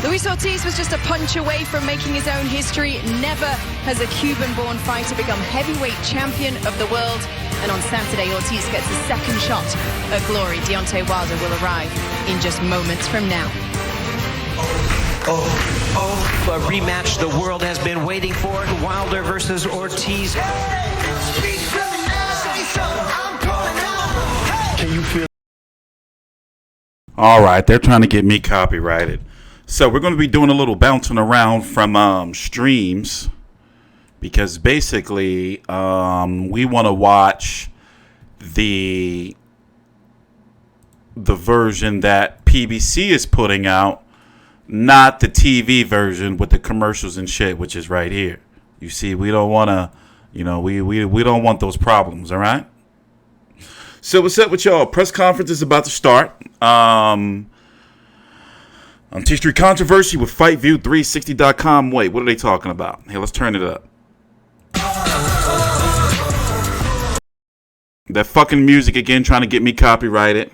Luis Ortiz was just a punch away from making his own history. Never has a Cuban-born fighter become heavyweight champion of the world. And on Saturday, Ortiz gets a second shot at glory. Deontay Wilder will arrive in just moments from now. A rematch the world has been waiting for. Wilder versus Ortiz. Can you feel? All right, they're trying to get me copyrighted. So we're going to be doing a little bouncing around from streams because basically we want to watch the version that PBC is putting out, not the TV version with the commercials and shit, which is right here. You see, we don't want to, we don't want those problems, all right? So what's up with y'all? Press conference is about to start. On T Street Controversy with FightView360.com. Wait, what are they talking about? Hey, let's turn it up. That fucking music again, trying to get me copyrighted.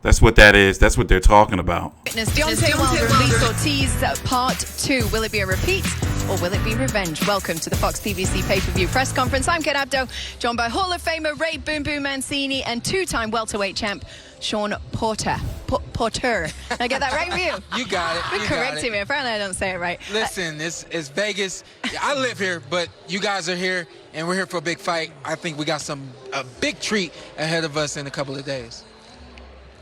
That's what that is. That's what they're talking about. Deontay Wilder, Luis Ortiz, Part 2. Will it be a repeat or will it be revenge? Welcome to the FOX PBC Pay-Per-View press conference. I'm Kate Abdo, joined by Hall of Famer Ray Boom Boom Mancini and two-time welterweight champ Sean Porter. Porter. Did I get that right for you? You got it. You're correcting me. Apparently I don't say it right. Listen, it's Vegas. I live here, but you guys are here, and we're here for a big fight. I think we got a big treat ahead of us in a couple of days.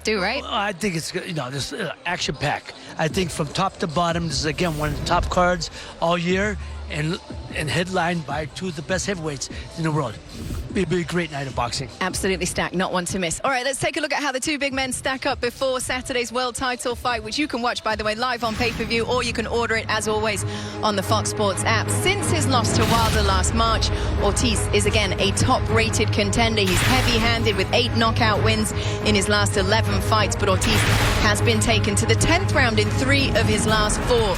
Right? Well, I think it's, this action pack. I think from top to bottom, this is again one of the top cards all year, and headlined by two of the best heavyweights in the world. It'll be a great night of boxing. Absolutely stacked, not one to miss. All right, let's take a look at how the two big men stack up before Saturday's world title fight, which you can watch, by the way, live on pay-per-view, or you can order it, as always, on the FOX Sports app. Since his loss to Wilder last March, Ortiz is again a top-rated contender. He's heavy-handed with 8 knockout wins in his last 11 fights, but Ortiz has been taken to the 10th round in 3 of his last 4.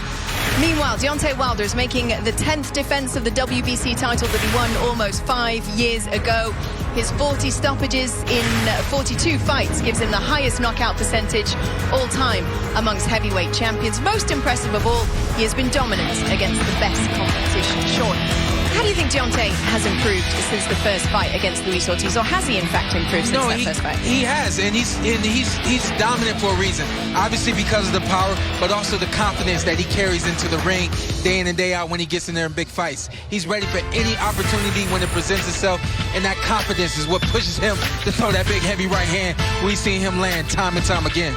Meanwhile, Deontay Wilder is making the 10th defense of the WBC title that he won almost 5 years ago. His 40 stoppages in 42 fights gives him the highest knockout percentage all time amongst heavyweight champions. Most impressive of all, he has been dominant against the best competition. Sean, how do you think Deontay has improved since the first fight against Luis Ortiz, or has he in fact improved since that first fight? He has, and he's dominant for a reason. Obviously because of the power, but also the confidence that he carries into the ring day in and day out when he gets in there in big fights. He's ready for any opportunity when it presents itself, and that confidence is what pushes him to throw that big heavy right hand. We've seen him land time and time again.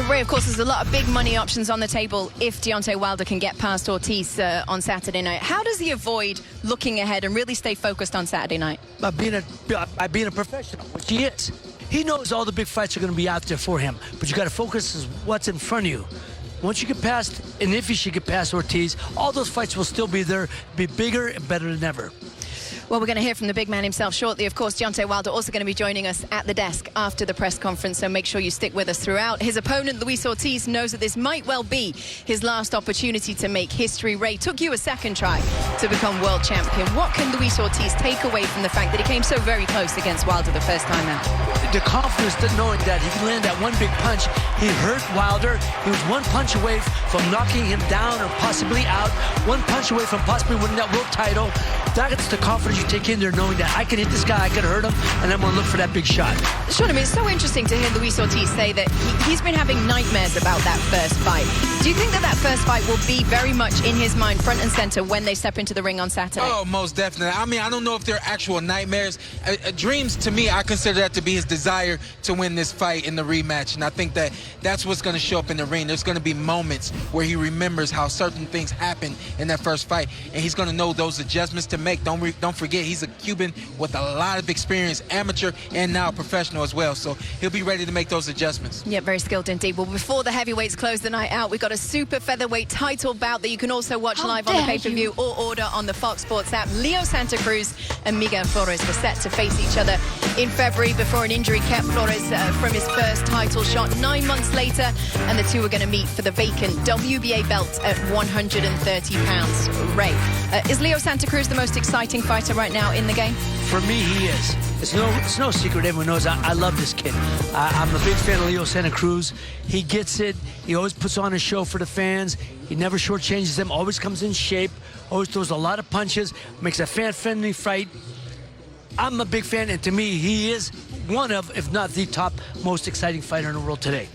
Ray, of course, there's a lot of big money options on the table if Deontay Wilder can get past Ortiz on Saturday night. How does he avoid looking ahead and really stay focused on Saturday night? By being a professional, which he is. He knows all the big fights are going to be out there for him, but you got to focus on what's in front of you. Once you get past, and if you should get past Ortiz, all those fights will still be there, be bigger and better than ever. Well, we're going to hear from the big man himself shortly. Of course, Deontay Wilder also going to be joining us at the desk after the press conference, so make sure you stick with us throughout. His opponent, Luis Ortiz, knows that this might well be his last opportunity to make history. Ray, took you a second try to become world champion. What can Luis Ortiz take away from the fact that he came so very close against Wilder the first time out? The confidence that knowing that he can land that one big punch. He hurt Wilder. He was one punch away from knocking him down or possibly out. One punch away from possibly winning that world title. That's the confidence you take in there, knowing that I can hit this guy, I can hurt him, and I'm going to look for that big shot. Sean, I mean, it's so interesting to hear Luis Ortiz say that he's been having nightmares about that first fight. Do you think that first fight will be very much in his mind, front and center, when they step into the ring on Saturday? Oh, most definitely. I mean, I don't know if they're actual nightmares. Dreams, to me, I consider that to be his desire to win this fight in the rematch, and I think that's what's going to show up in the ring. There's going to be moments where he remembers how certain things happened in that first fight, and he's going to know those adjustments to make. Don't forget, he's a Cuban with a lot of experience, amateur and now professional as well, so he'll be ready to make those adjustments. Yeah, very skilled indeed. Well, before the heavyweights close the night out, we've got a super featherweight title bout that you can also watch live on the pay-per-view or order on the FOX Sports app. Leo Santa Cruz and Miguel Flores were set to face each other in February before an injury kept Flores from his first title shot. 9 months later, and the two are going to meet for the vacant WBA belt at 130 pounds. Ray, is Leo Santa Cruz the most exciting fighter right now in the game? For me, he is. It's no secret. Everyone knows I love this kid. I'm a big fan of Leo Santa Cruz. He gets it. He always puts on a show for the fans. He never shortchanges them. Always comes in shape. Always throws a lot of punches. Makes a fan-friendly fight. I'm a big fan, and to me, he is one of, if not the top, most exciting fighter in the world today.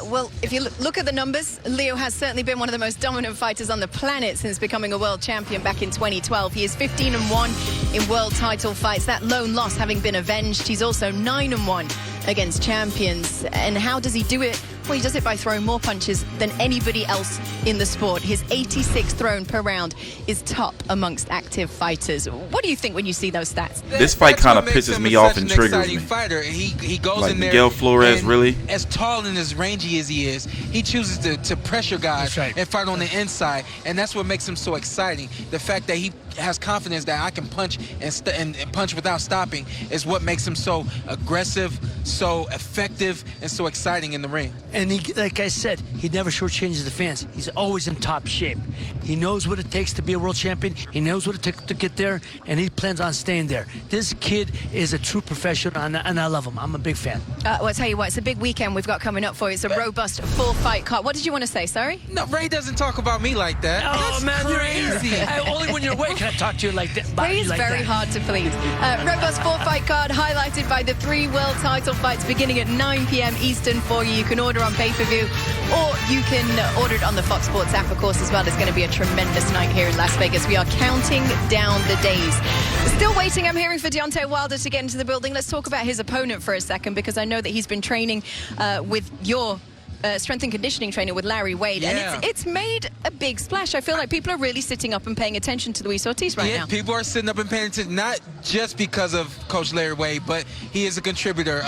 Well, if you look at the numbers, Leo has certainly been one of the most dominant fighters on the planet since becoming a world champion back in 2012. He is 15-1 in world title fights, that lone loss having been avenged. He's also 9-1 against champions. And how does he do it? Well, he does it by throwing more punches than anybody else in the sport. His 86 thrown per round is top amongst active fighters. What do you think when you see those stats? This fight kind of pisses me off and triggers me. Fighter. He goes like in there. Miguel Flores, really? As tall and as rangy as he is, he chooses to pressure guys and fight on the inside, and that's what makes him so exciting. The fact that he has confidence that I can punch and punch without stopping is what makes him so aggressive, so effective, and so exciting in the ring. And he, like I said, he never shortchanges the fans. He's always in top shape. He knows what it takes to be a world champion. He knows what it took to get there, and he plans on staying there. This kid is a true professional, and I love him. I'm a big fan. Well, I'll tell you what, it's a big weekend we've got coming up for you. It's a robust 4-fight card. What did you want to say, sorry? No, Ray doesn't talk about me like that. Oh, That's man, crazy. you're here. Only when you're away can I talk to you like that. He's like very hard to please. Robust 4-fight card highlighted by the 3 world title fights beginning at 9 p.m. Eastern for you. You can order on pay-per-view, or you can order it on the Fox Sports app, of course, as well. It's going to be a tremendous night here in Las Vegas. We are counting down the days. Still waiting, I'm hearing, for Deontay Wilder to get into the building. Let's talk about his opponent for a second, because I know that he's been training with your strength and conditioning trainer, with Larry Wade, and it's made a big splash. I feel like people are really sitting up and paying attention to Luis Ortiz right now. People are sitting up and paying attention, not just because of Coach Larry Wade, but he is a contributor.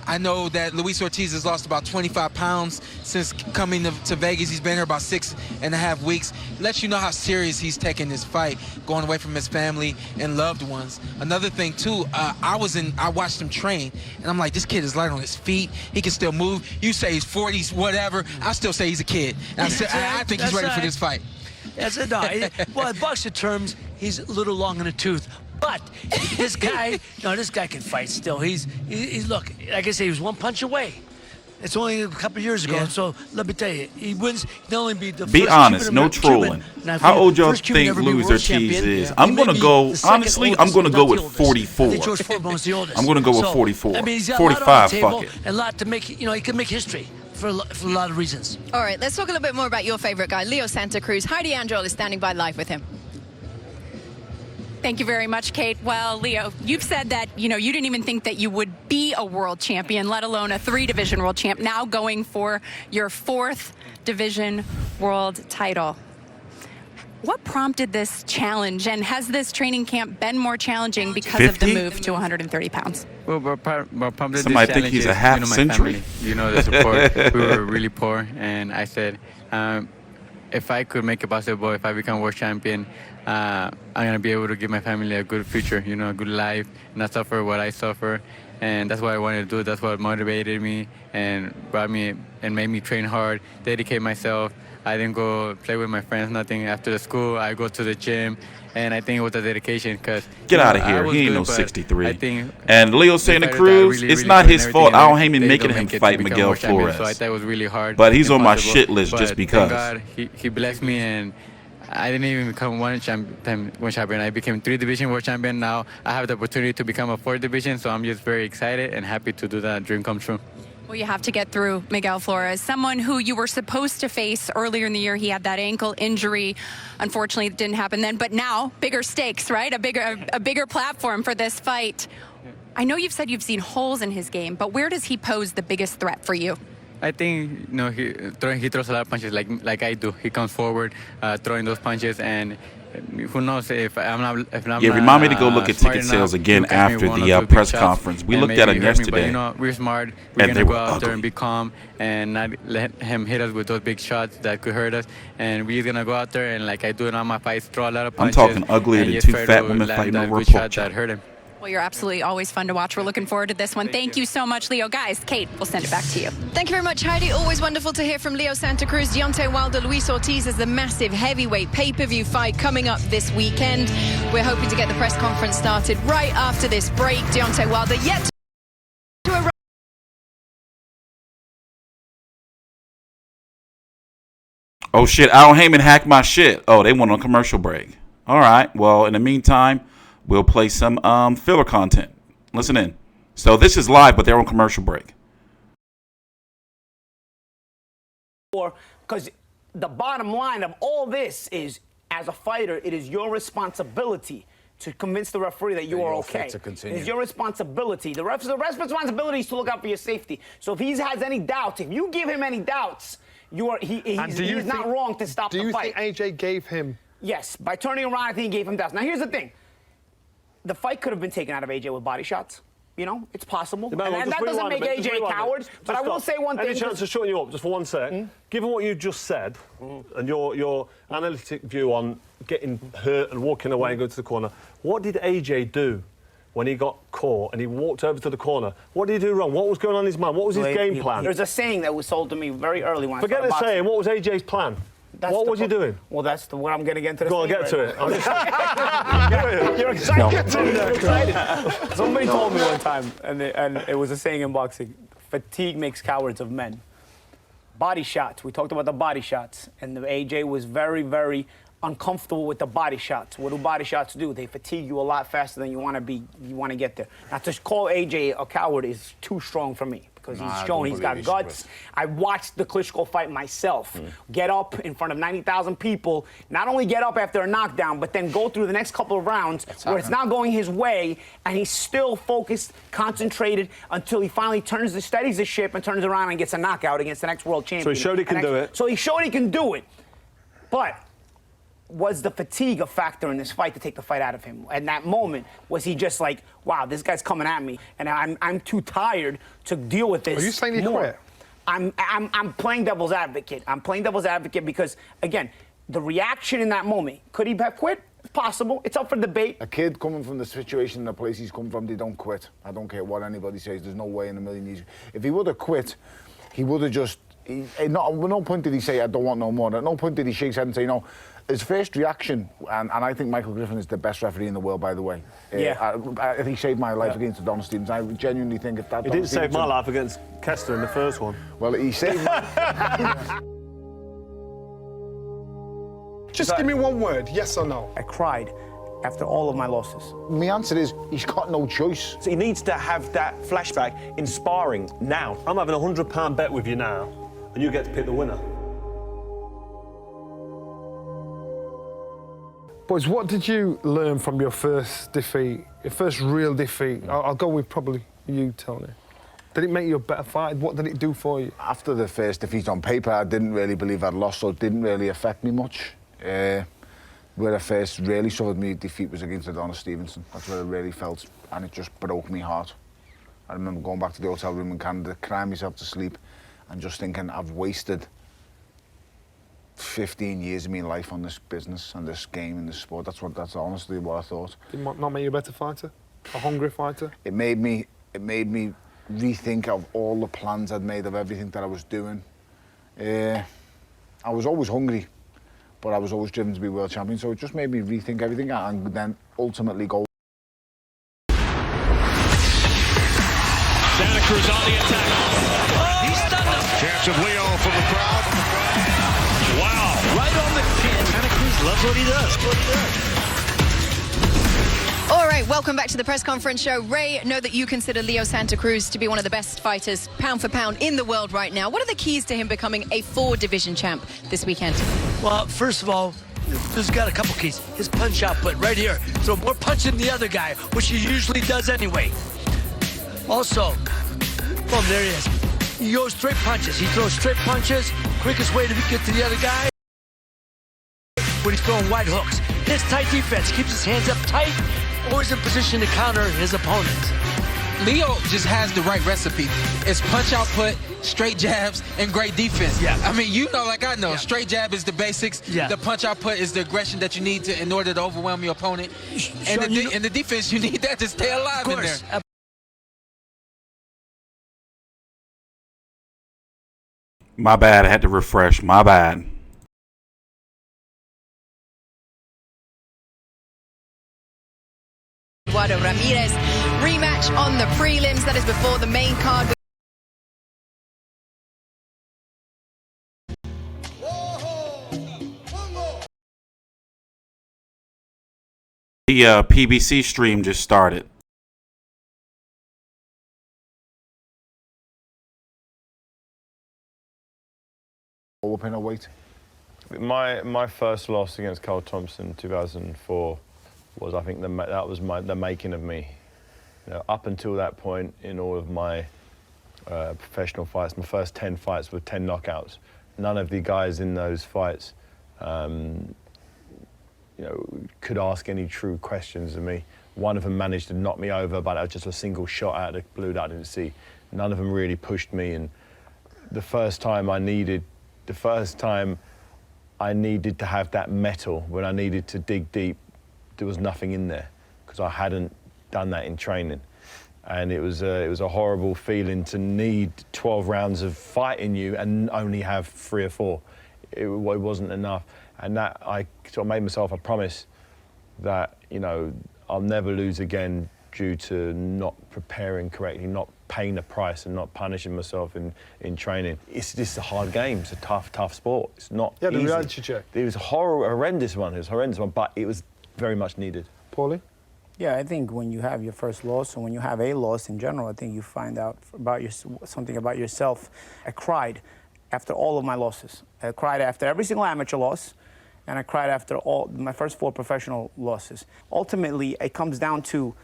I know that Luis Ortiz has lost about 25 pounds since coming to Vegas. He's been here about 6.5 weeks. Lets you know how serious he's taking this fight, going away from his family and loved ones. Another thing too, I watched him train, and I'm like, this kid is light on his feet. He can still move. You say he's 40s, whatever. I still say he's a kid. I think he's ready for this fight. That's it. No, well, in boxing terms, he's a little long in the tooth. But this guy, this guy can fight still. He's look, like I say, he was one punch away. It's only a couple of years ago, so let me tell you, he wins. He'll only be the Be first honest, no Cuban. trolling. Now, How old y'all first Cuban think ever be Luis world Ortiz champion. is? He I'm may going to be go, the second honestly, oldest, I'm going to not go the with oldest. 44. I think George Foreman's the oldest. I'm going to go with So, 44. I mean, he's got 45, a lot on the fuck table, it. and a lot to make, he can make history for a lot of reasons. All right, let's talk a little bit more about your favorite guy, Leo Santa Cruz. Heidi Androl is standing by live with him. Thank you very much, Kate. Well, Leo, you've said that, you didn't even think that you would be a world champion, let alone a 3-division world champ, now going for your 4th division world title. What prompted this challenge, and has this training camp been more challenging because of the move to 130 pounds? Well, what prompted Somebody this think challenge he's a is, half my century? family. The support. We were really poor, and I said, if I could make it possible, if I become world champion, I'm going to be able to give my family a good future, a good life, not suffer what I suffer. And that's what I wanted to do. That's what motivated me and brought me and made me train hard, dedicate myself. I didn't go play with my friends, nothing. After the school, I go to the gym, and I think it was a dedication. Cause Get out of here. He ain't no 63. And Leo Santa Cruz, it's not his fault. I don't even making him fight Miguel Flores. So I thought it was really hard. But he's on my shit list just because. Thank God, he blessed me, and I didn't even become one champion. I became 3-division world champion. Now I have the opportunity to become a 4th division, so I'm just very excited and happy to do that dream come true. Well, you have to get through Miguel Flores, someone who you were supposed to face earlier in the year. He had that ankle injury. Unfortunately, it didn't happen then. But now, bigger stakes, right? A bigger platform for this fight. I know you've said you've seen holes in his game, but where does he pose the biggest threat for you? I think he throws a lot of punches like I do. He comes forward, throwing those punches, and who knows if I'm not. Remind me to go look at ticket sales again after the press conference. We looked at him yesterday. But, we're smart. We're gonna go out there and be calm and not let him hit us with those big shots that could hurt us. And we're gonna go out there and, like I do in all my fights, throw a lot of punches. I'm talking uglier than 2 fat women fighting over a pork chop. That hurt him. Well, you're absolutely always fun to watch. We're looking forward to this one. Thank you so much, Leo. Guys, Kate, we'll send it back to you. Thank you very much, Heidi. Always wonderful to hear from Leo Santa Cruz. Deontay Wilder, Luis Ortiz as the massive heavyweight pay-per-view fight coming up this weekend. We're hoping to get the press conference started right after this break. Deontay Wilder yet to arrive. Oh, shit. Al Heyman hacked my shit. Oh, they went on a commercial break. All right. Well, in the meantime, we'll play some filler content. Listen in. So this is live, but they're on commercial break. Because the bottom line of all this is, as a fighter, it is your responsibility to convince the referee that you are okay. It is your responsibility. The ref's responsibility is to look out for your safety. So if he has any doubts, if you give him any doubts, he's not wrong to stop the fight. Do you think AJ gave him? Yes, by turning around, I think he gave him doubts. Now, here's the thing. The fight could have been taken out of AJ with body shots. You know, it's possible. And that doesn't make AJ a coward. But I will say one thing. Any chance of shutting you up just for 1 sec? Given what you just said and your analytic view on getting hurt and walking away and going to the corner, what did AJ do when he got caught and he walked over to the corner? What did he do wrong? What was going on in his mind? What was his game plan? There's a saying that was sold to me very early when Forget I started the saying. What was AJ's plan? What was he doing? Well, that's what I'm going to get into. Go on, get to it. You're excited. You're excited. Somebody told me one time, and it was a saying in boxing, fatigue makes cowards of men. Body shots. We talked about the body shots, and the AJ was very, very uncomfortable with the body shots. What do body shots do? They fatigue you a lot faster than you want to get there. Now, to call AJ a coward is too strong for me. Because he's shown he's got guts. I watched the Klitschko fight myself. Get up in front of 90,000 people, not only get up after a knockdown, but then go through the next couple of rounds where it's not going his way, and he's still focused, concentrated, until he finally steadies the ship and turns around and gets a knockout against the next world champion. So he showed he can do it. So he showed he can do it. But was the fatigue a factor in this fight to take the fight out of him? At that moment, was he just like, wow, this guy's coming at me, and I'm too tired to deal with this? Are you saying he quit? I'm playing devil's advocate. I'm playing devil's advocate because, again, the reaction in that moment, could he have quit? It's possible. It's up for debate. A kid coming from the situation and the place he's come from, they don't quit. I don't care what anybody says. There's no way in a million years. If he would have quit, he would have just... at no point did he say, I don't want no more. At no point did he shake his head and say, no. His first reaction, and I think Michael Griffin is the best referee in the world, by the way. He saved my life against Adonis Stevens. I genuinely think if that... He didn't save my life against Kester in the first one. Well, he saved my... Just give me one word, yes or no. I cried after all of my losses. My answer is, he's got no choice. So he needs to have that flashback in sparring now. I'm having a £100 bet with you now, and you get to pick the winner. Boys, what did you learn from your first defeat, your first real defeat? I'll go with probably you, Tony. Did it make you a better fighter? What did it do for you? After the first defeat on paper, I didn't really believe I'd lost, so it didn't really affect me much. Where I first really suffered my defeat was against Adonis Stevenson. That's where I really felt, and it just broke my heart. I remember going back to the hotel room in Canada, crying myself to sleep, and just thinking, I've wasted 15 years of my life on this business and this game and this sport. That's honestly what I thought. Did it not make you a better fighter? A hungry fighter? It made me rethink of all the plans I'd made, of everything that I was doing. I was always hungry, but I was always driven to be world champion, so it just made me rethink everything and then ultimately go. Santa Cruz on the attack. He's stunned him. Chance of Leo from the crowd. Wow. Right on the chin. Santa Cruz loves what he does. All right, welcome back to the press conference show. Ray, know that you consider Leo Santa Cruz to be one of the best fighters, pound for pound, in the world right now. What are the keys to him becoming a 4-division champ this weekend? Well, first of all, this has got a couple keys. His punch output right here. Throw more punch than the other guy, which he usually does anyway. Also, boom, there he is. He goes straight punches. He throws straight punches. Quickest way to get to the other guy when he's throwing wide hooks. His tight defense keeps his hands up tight, always in position to counter his opponent. Leo just has the right recipe. It's punch output, straight jabs, and great defense. Yeah. I mean, you know, like I know, straight jab is the basics. Yeah. The punch output is the aggression that you need to in order to overwhelm your opponent. And in the defense, you need that to stay alive in there. My bad. I had to refresh. My bad. Eduardo Ramirez rematch on the prelims. That is before the main card. The PBC stream just started. Up in a weight. My first loss against Carl Thompson in 2004 was, I think, that was the making of me. You know, up until that point, in all of my professional fights, my first 10 fights were 10 knockouts. None of the guys in those fights, you know, could ask any true questions of me. One of them managed to knock me over, but it was just a single shot out of the blue that I didn't see. None of them really pushed me, and the first time I needed to have that metal, when I needed to dig deep, there was nothing in there because I hadn't done that in training. And it was a horrible feeling to need 12 rounds of fight in you and only have 3 or 4. It wasn't enough. And that, I sort of made myself a promise that, you know, I'll never lose again due to not preparing correctly, not paying the price and not punishing myself in training. It's just a hard game. It's a tough sport. It's not easy. The reality check. It was a horrendous one. It was a horrendous one, but it was very much needed. Paulie? Yeah, I think when you have your first loss, and when you have a loss in general, I think you find out about something about yourself. I cried after all of my losses. I cried after every single amateur loss, and I cried after all my first 4 professional losses. Ultimately, it comes down to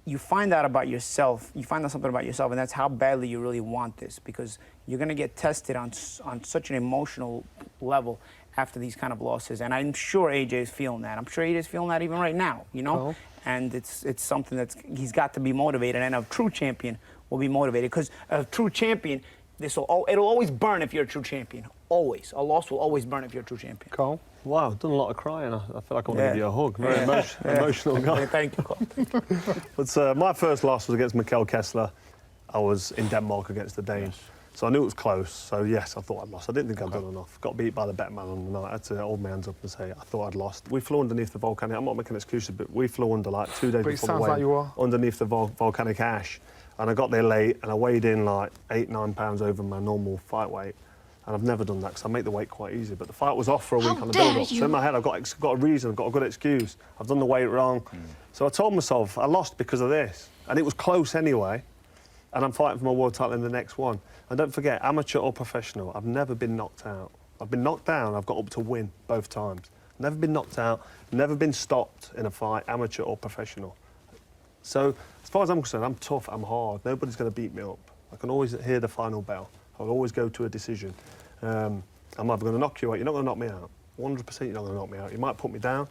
you find out about yourself, you find out something about yourself, and that's how badly you really want this, because you're going to get tested on such an emotional level after these kind of losses. And I'm sure AJ is feeling that. I'm sure AJ is feeling that even right now, you know? Oh. And it's something he's got to be motivated, and a true champion will be motivated, because a true champion, it'll always burn if you're a true champion. Always. A loss will always burn if you're a true champion. Carl? Wow, I've done a lot of crying. I feel like I want to give you a hug. Very emotional guy. Thank you, Carl. But my first loss was against Mikkel Kessler. I was in Denmark against the Danes. So I knew it was close. So yes, I thought I'd lost. I didn't think I'd done enough. Got beat by the better man on the night. I had to hold my hands up and say I thought I'd lost. We flew underneath the volcanic. I'm not making excuses, but we flew under like 2 days before the weigh-in, underneath the volcanic ash. And I got there late, and I weighed in like 8-9 pounds over my normal fight weight. And I've never done that because I make the weight quite easy. But the fight was off for a week on the build-up. So in my head, I've got a reason, I've got a good excuse. I've done the weight wrong. So I told myself I lost because of this. And it was close anyway. And I'm fighting for my world title in the next one. And don't forget, amateur or professional, I've never been knocked out. I've been knocked down, I've got up to win both times. Never been knocked out, never been stopped in a fight, amateur or professional. So as far as I'm concerned, I'm tough, I'm hard. Nobody's going to beat me up. I can always hear the final bell. I'll always go to a decision. I'm either going to knock you out, you're not going to knock me out. 100% you're not going to knock me out. You might put me down.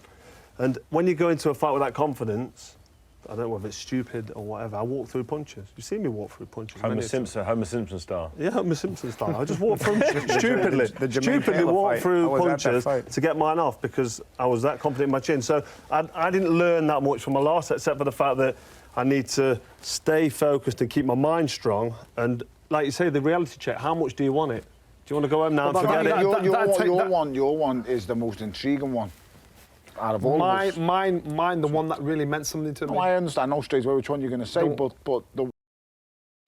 And when you go into a fight with that confidence, I don't know whether it's stupid or whatever, I walk through punches. You see me walk through punches. Homer Simpson style. Yeah, Homer Simpson style. I just walk through stupidly walk through punches to get mine off because I was that confident in my chin. So I didn't learn that much from my loss, except for the fact that I need to stay focused and keep my mind strong. And like you say, the reality check, how much do you want it? Do you want to go home now and forget it? Your one is the most intriguing one. Out of all of us. Mine, the one that really meant something to me. I understand. I know straight away which one you're going to say, but the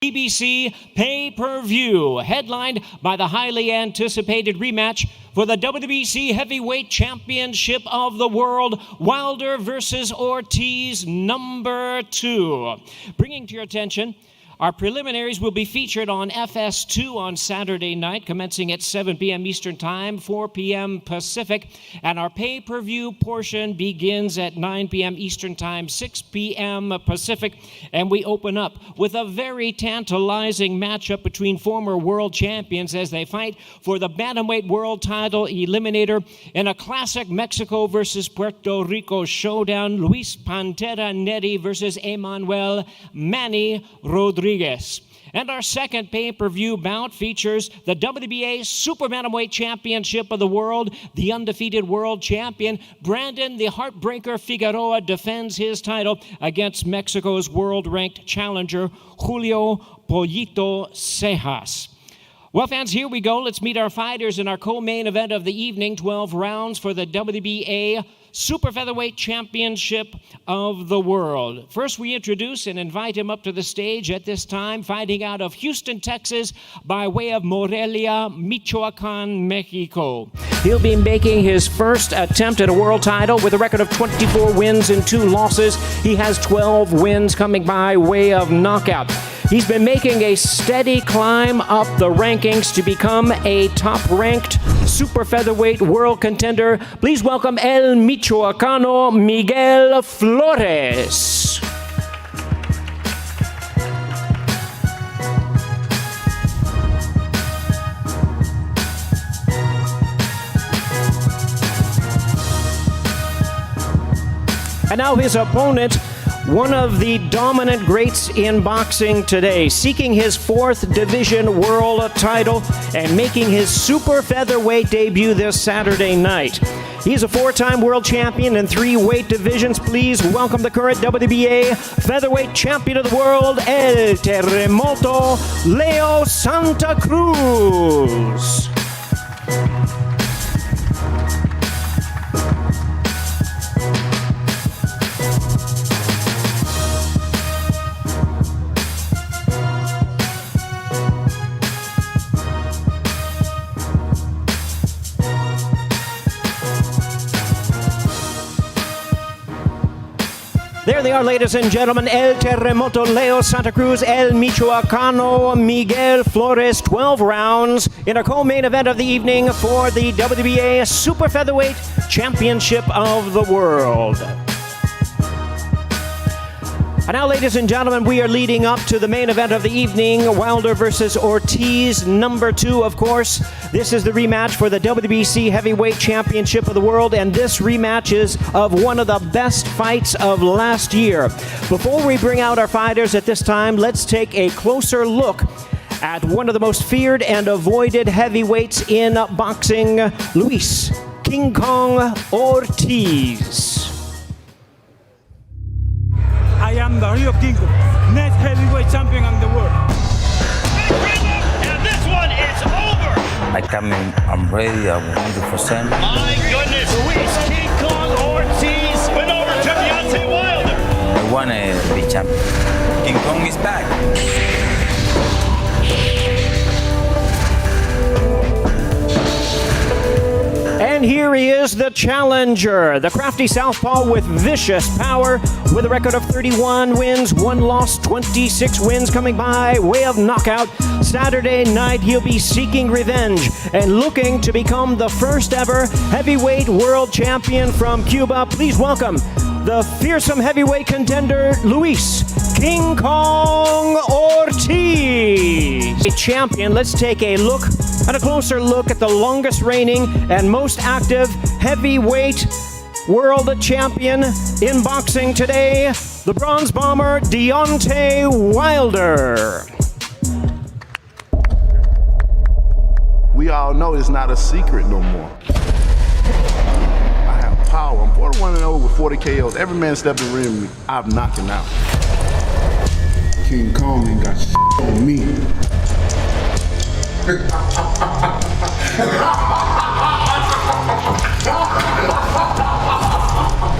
PBC Pay-Per-View, headlined by the highly anticipated rematch for the WBC Heavyweight Championship of the World, Wilder versus Ortiz #2. Bringing to your attention Our preliminaries will be featured on FS2 on Saturday night, commencing at 7 p.m. Eastern Time, 4 p.m. Pacific. And our pay-per-view portion begins at 9 p.m. Eastern Time, 6 p.m. Pacific. And we open up with a very tantalizing matchup between former world champions as they fight for the Bantamweight World Title Eliminator in a classic Mexico versus Puerto Rico showdown. Luis Pantera Nery versus Emmanuel Rodríguez. And our second pay-per-view bout features the WBA Super Bantamweight Championship of the World. The undefeated world champion, Brandon the Heartbreaker Figueroa, defends his title against Mexico's world-ranked challenger, Julio Ceja. Well, fans, here we go. Let's meet our fighters in our co-main event of the evening, 12 rounds for the WBA Super Featherweight Championship of the World. First, we introduce and invite him up to the stage at this time, fighting out of Houston, Texas, by way of Morelia, Michoacan, Mexico. He'll be making his first attempt at a world title with a record of 24 wins and 2 losses. He has 12 wins coming by way of knockout. He's been making a steady climb up the rankings to become a top-ranked super featherweight world contender. Please welcome El Michoacano Miguel Flores. And now his opponent, one of the dominant greats in boxing today, seeking his 4th division world title and making his super featherweight debut this Saturday night. He's a 4-time world champion in 3 weight divisions. Please welcome the current WBA featherweight champion of the world, El Terremoto, Leo Santa Cruz. There they are, ladies and gentlemen. El Terremoto, Leo Santa Cruz, El Michoacano, Miguel Flores. 12 rounds in a co-main event of the evening for the WBA Super Featherweight Championship of the World. And now, ladies and gentlemen, we are leading up to the main event of the evening, Wilder versus Ortiz, number 2, of course. This is the rematch for the WBC Heavyweight Championship of the World, and this rematch is of one of the best fights of last year. Before we bring out our fighters at this time, let's take a closer look at one of the most feared and avoided heavyweights in boxing, Luis King Kong Ortiz. I am the Rio King Kong, next heavyweight champion of the world. And this one is over. I'm ready, I'm 100%. My goodness, Luis King Kong Ortiz went over to Deontay Wilder. I want to be champion. King Kong is back. And here he is, the challenger, the crafty southpaw with vicious power, with a record of 31 wins, 1 loss, 26 wins coming by way of knockout. Saturday night, he'll be seeking revenge and looking to become the first ever heavyweight world champion from Cuba. Please welcome the fearsome heavyweight contender, Luis King Kong Ortiz. A champion, let's take a look and a closer look at the longest reigning and most active heavyweight world champion in boxing today, the Bronze Bomber, Deontay Wilder. We all know it's not a secret no more. I have power. I'm 41-0 with 40 KOs. Every man stepping in the ring with me, I've knocked him out. King Kong ain't got shit on me.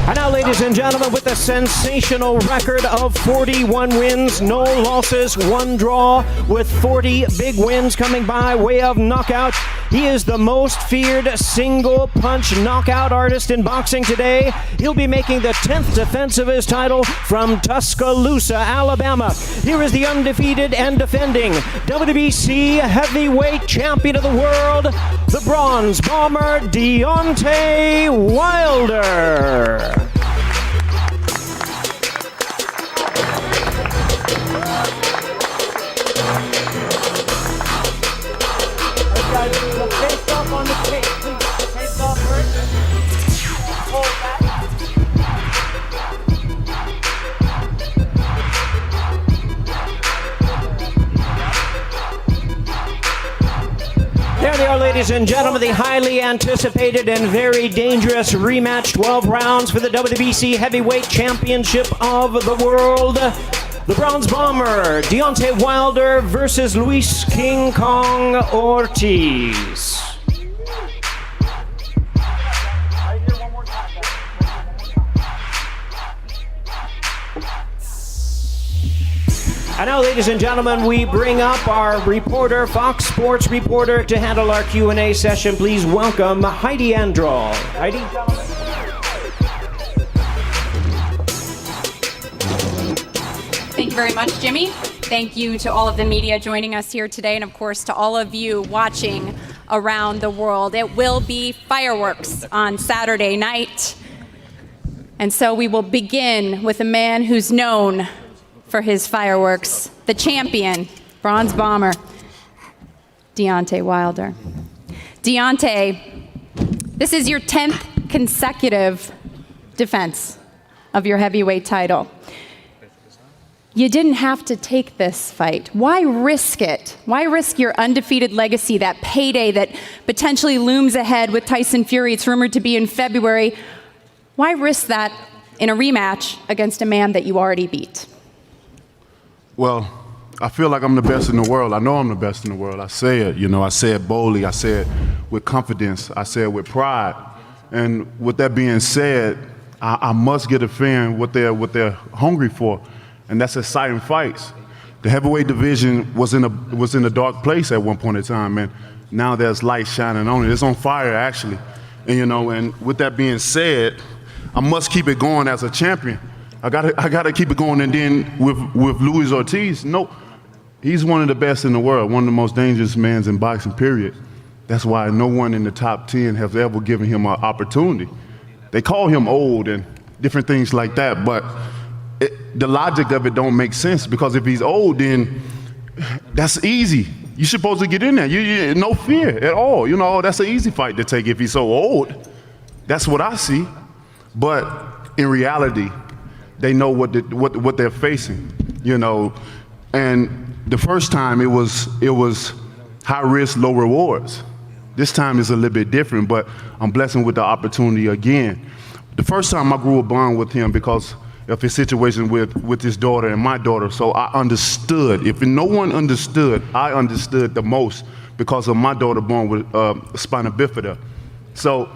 And now, ladies and gentlemen, with a sensational record of 41 wins, no losses, 1 draw, with 40 big wins coming by way of knockout, He is the most feared single punch knockout artist in boxing today. He'll be making the 10th defense of his title from Tuscaloosa, Alabama. Here is the undefeated and defending WBC heavyweight champion of the world, the Bronze Bomber, Deontay Wilder. There they are, ladies and gentlemen, the highly anticipated and very dangerous rematch, 12 rounds for the WBC Heavyweight Championship of the world. The Bronze Bomber, Deontay Wilder versus Luis King Kong Ortiz. And now, ladies and gentlemen, we bring up our reporter, Fox Sports reporter, to handle our Q&A session. Please welcome Heidi Androl. Heidi? Thank you very much, Jimmy. Thank you to all of the media joining us here today, and of course to all of you watching around the world. It will be fireworks on Saturday night. And so we will begin with a man who's known for his fireworks, the champion, Bronze Bomber, Deontay Wilder. Deontay, this is your 10th consecutive defense of your heavyweight title. You didn't have to take this fight. Why risk it? Why risk your undefeated legacy, that payday that potentially looms ahead with Tyson Fury? It's rumored to be in February. Why risk that in a rematch against a man that you already beat? Well, I feel like I'm the best in the world. I know I'm the best in the world. I say it, I say it boldly. I say it with confidence. I say it with pride. And with that being said, I must get a fan what they're hungry for, and that's exciting fights. The heavyweight division was in a dark place at one point in time, and now there's light shining on it. It's on fire, actually. And and with that being said, I must keep it going as a champion. I gotta keep it going. And then with Luis Ortiz, he's one of the best in the world, one of the most dangerous men in boxing, period. That's why no one in the top 10 has ever given him an opportunity. They call him old and different things like that, but the logic of it don't make sense, because if he's old, then that's easy. You're supposed to get in there. You no fear at all. That's an easy fight to take if he's so old. That's what I see. But in reality, they know what they're facing, And the first time it was high risk, low rewards. This time is a little bit different, but I'm blessed with the opportunity again. The first time I grew a bond with him because of his situation with his daughter and my daughter, so I understood. If no one understood, I understood the most because of my daughter born with spina bifida. So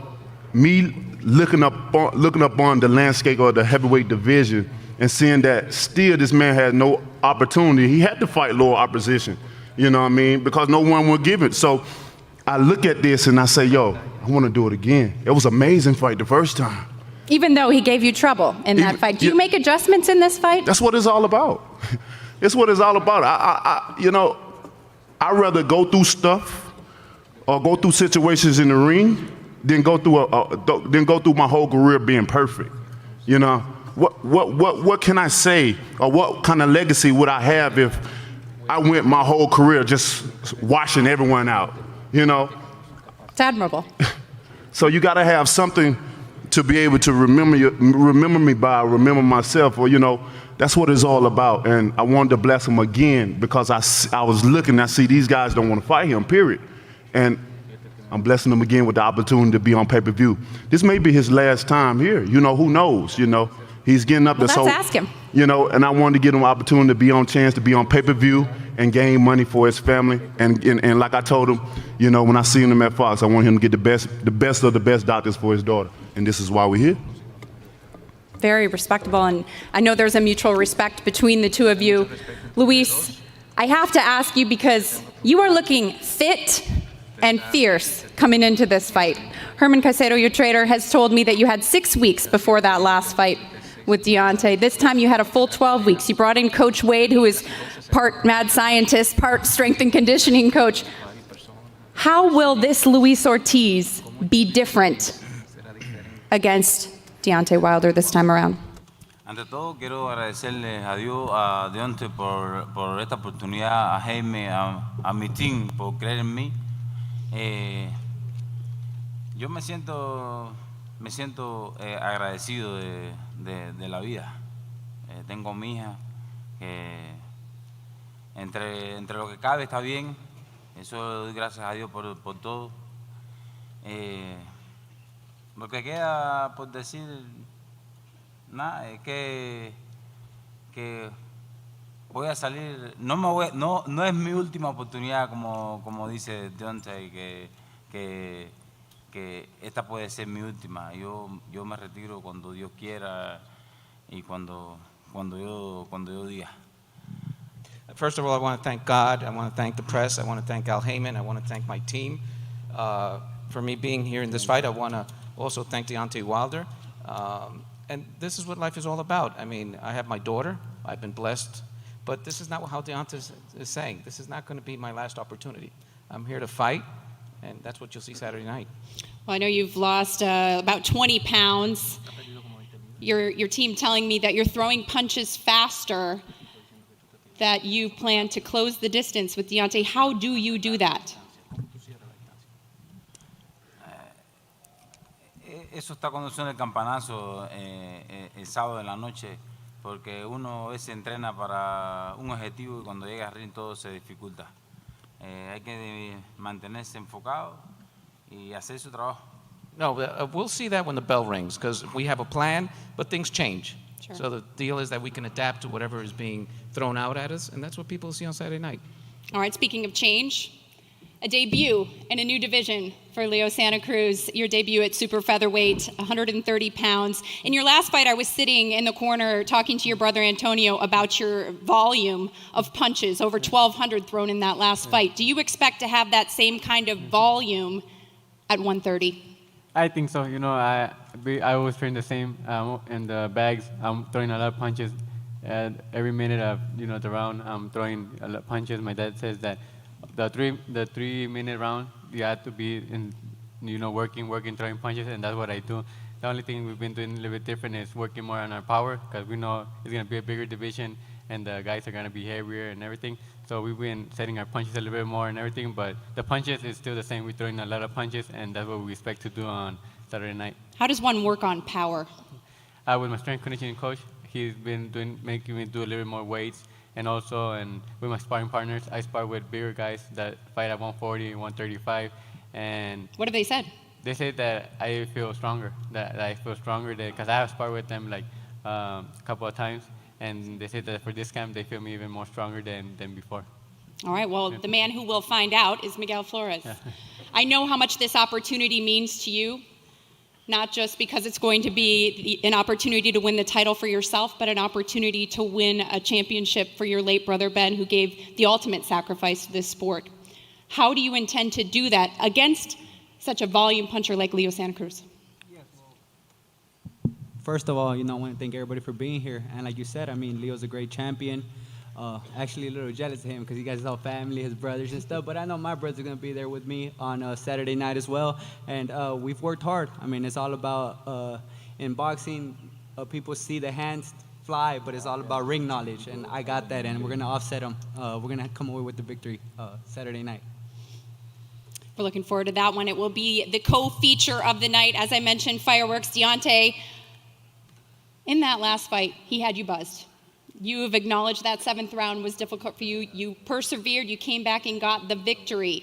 me looking up on the landscape of the heavyweight division and seeing that still this man had no opportunity. He had to fight lower opposition, because no one would give it. So I look at this and I say, I want to do it again. It was an amazing fight the first time. Even though he gave you trouble in that fight. Do you make adjustments in this fight? That's what it's all about. It's what it's all about. I'd rather go through stuff or go through situations in the ring than go through my whole career being perfect. What can I say, or what kind of legacy would I have if I went my whole career just washing everyone out? It's admirable. So you got to have something to be able to remember me by, remember myself, or that's what it's all about. And I wanted to bless him again because I was looking, I see these guys don't want to fight him, period. And I'm blessing him again with the opportunity to be on pay-per-view. This may be his last time here. Who knows? He's getting up there. Let's ask him. And I wanted to give him an opportunity to be on pay-per-view and gain money for his family. And like I told him, when I see him at Fox, I want him to get the best of the best doctors for his daughter. And this is why we're here. Very respectable, and I know there's a mutual respect between the two of you. Luis, I have to ask you because you are looking fit and fierce coming into this fight. Herman Caicedo, your trainer, has told me that you had 6 weeks before that last fight with Deontay. This time you had a full 12 weeks. You brought in Coach Wade, who is part mad scientist, part strength and conditioning coach. How will this Luis Ortiz be different against Deontay Wilder this time around? Ante todo, quiero agradecerle a Dios, a Deontay por esta oportunidad, a Jaime, a mi team por creer en mí. Yo me siento agradecido de la vida. Tengo mi hija, que entre lo que cabe está bien. Eso doy gracias a Dios por todo. Lo que queda por decir, nada, es que voy a salir, no es mi última oportunidad, como dice Deontay, que esta puede ser mi última. Yo me retiro cuando Dios quiera y cuando yo diga. First of all, I want to thank God. I want to thank the press. I want to thank Al Heyman. I want to thank my team for me being here in this fight. I want to also thank Deontay Wilder. And this is what life is all about. I mean, I have my daughter. I've been blessed. But this is not how Deontay is saying. This is not going to be my last opportunity. I'm here to fight, and that's what you'll see Saturday night. Well, I know you've lost about 20 pounds. Your team telling me that you're throwing punches faster, that you plan to close the distance with Deontay. How do you do that? Eso está cuando suena el campanazo el sábado en la noche, porque uno a veces entrena para un objetivo y cuando llega al ring todo se dificulta. Hay que mantenerse enfocado y hacer su trabajo. No, we'll see that when the bell rings, because we have a plan, but things change. Sure. So the deal is that we can adapt to whatever is being thrown out at us, and that's what people see on Saturday night. All right, speaking of change, a debut in a new division for Leo Santa Cruz, your debut at Super Featherweight, 130 pounds. In your last fight, I was sitting in the corner talking to your brother Antonio about your volume of punches, over 1,200 thrown in that last fight. Do you expect to have that same kind of volume at 130? I think so. You know, I always train the same in the bags. I'm throwing a lot of punches. Every minute of the round, I'm throwing a lot of punches. My dad says that the 3-minute round, you have to be in, working, throwing punches, and that's what I do. The only thing we've been doing a little bit different is working more on our power, because we know it's going to be a bigger division, and the guys are going to be heavier and everything. So we've been setting our punches a little bit more and everything, but the punches is still the same. We're throwing a lot of punches, and that's what we expect to do on Saturday night. How does one work on power? With my strength conditioning coach, he's been making me do a little bit more weights, and also with my sparring partners, I spar with bigger guys that fight at 140, 135, and what have they said? They say that I feel stronger, because I have sparred with them like a couple of times, and they say that for this camp they feel me even more stronger than before. All right, well, the man who will find out is Miguel Flores. I know how much this opportunity means to you, not just because it's going to be an opportunity to win the title for yourself, but an opportunity to win a championship for your late brother, Ben, who gave the ultimate sacrifice to this sport. How do you intend to do that against such a volume puncher like Leo Santa Cruz? First of all, I want to thank everybody for being here. And like you said, Leo's a great champion. Actually a little jealous of him because he got his whole family, his brothers and stuff. But I know my brothers are going to be there with me on Saturday night as well. And we've worked hard. It's all about, in boxing, people see the hands fly, but it's all about ring knowledge. And I got that, and we're going to offset them. We're going to come away with the victory Saturday night. We're looking forward to that one. It will be the co-feature of the night. As I mentioned, fireworks. Deontay, in that last fight, he had you buzzed. You have acknowledged that 7th round was difficult for you. You persevered. You came back and got the victory.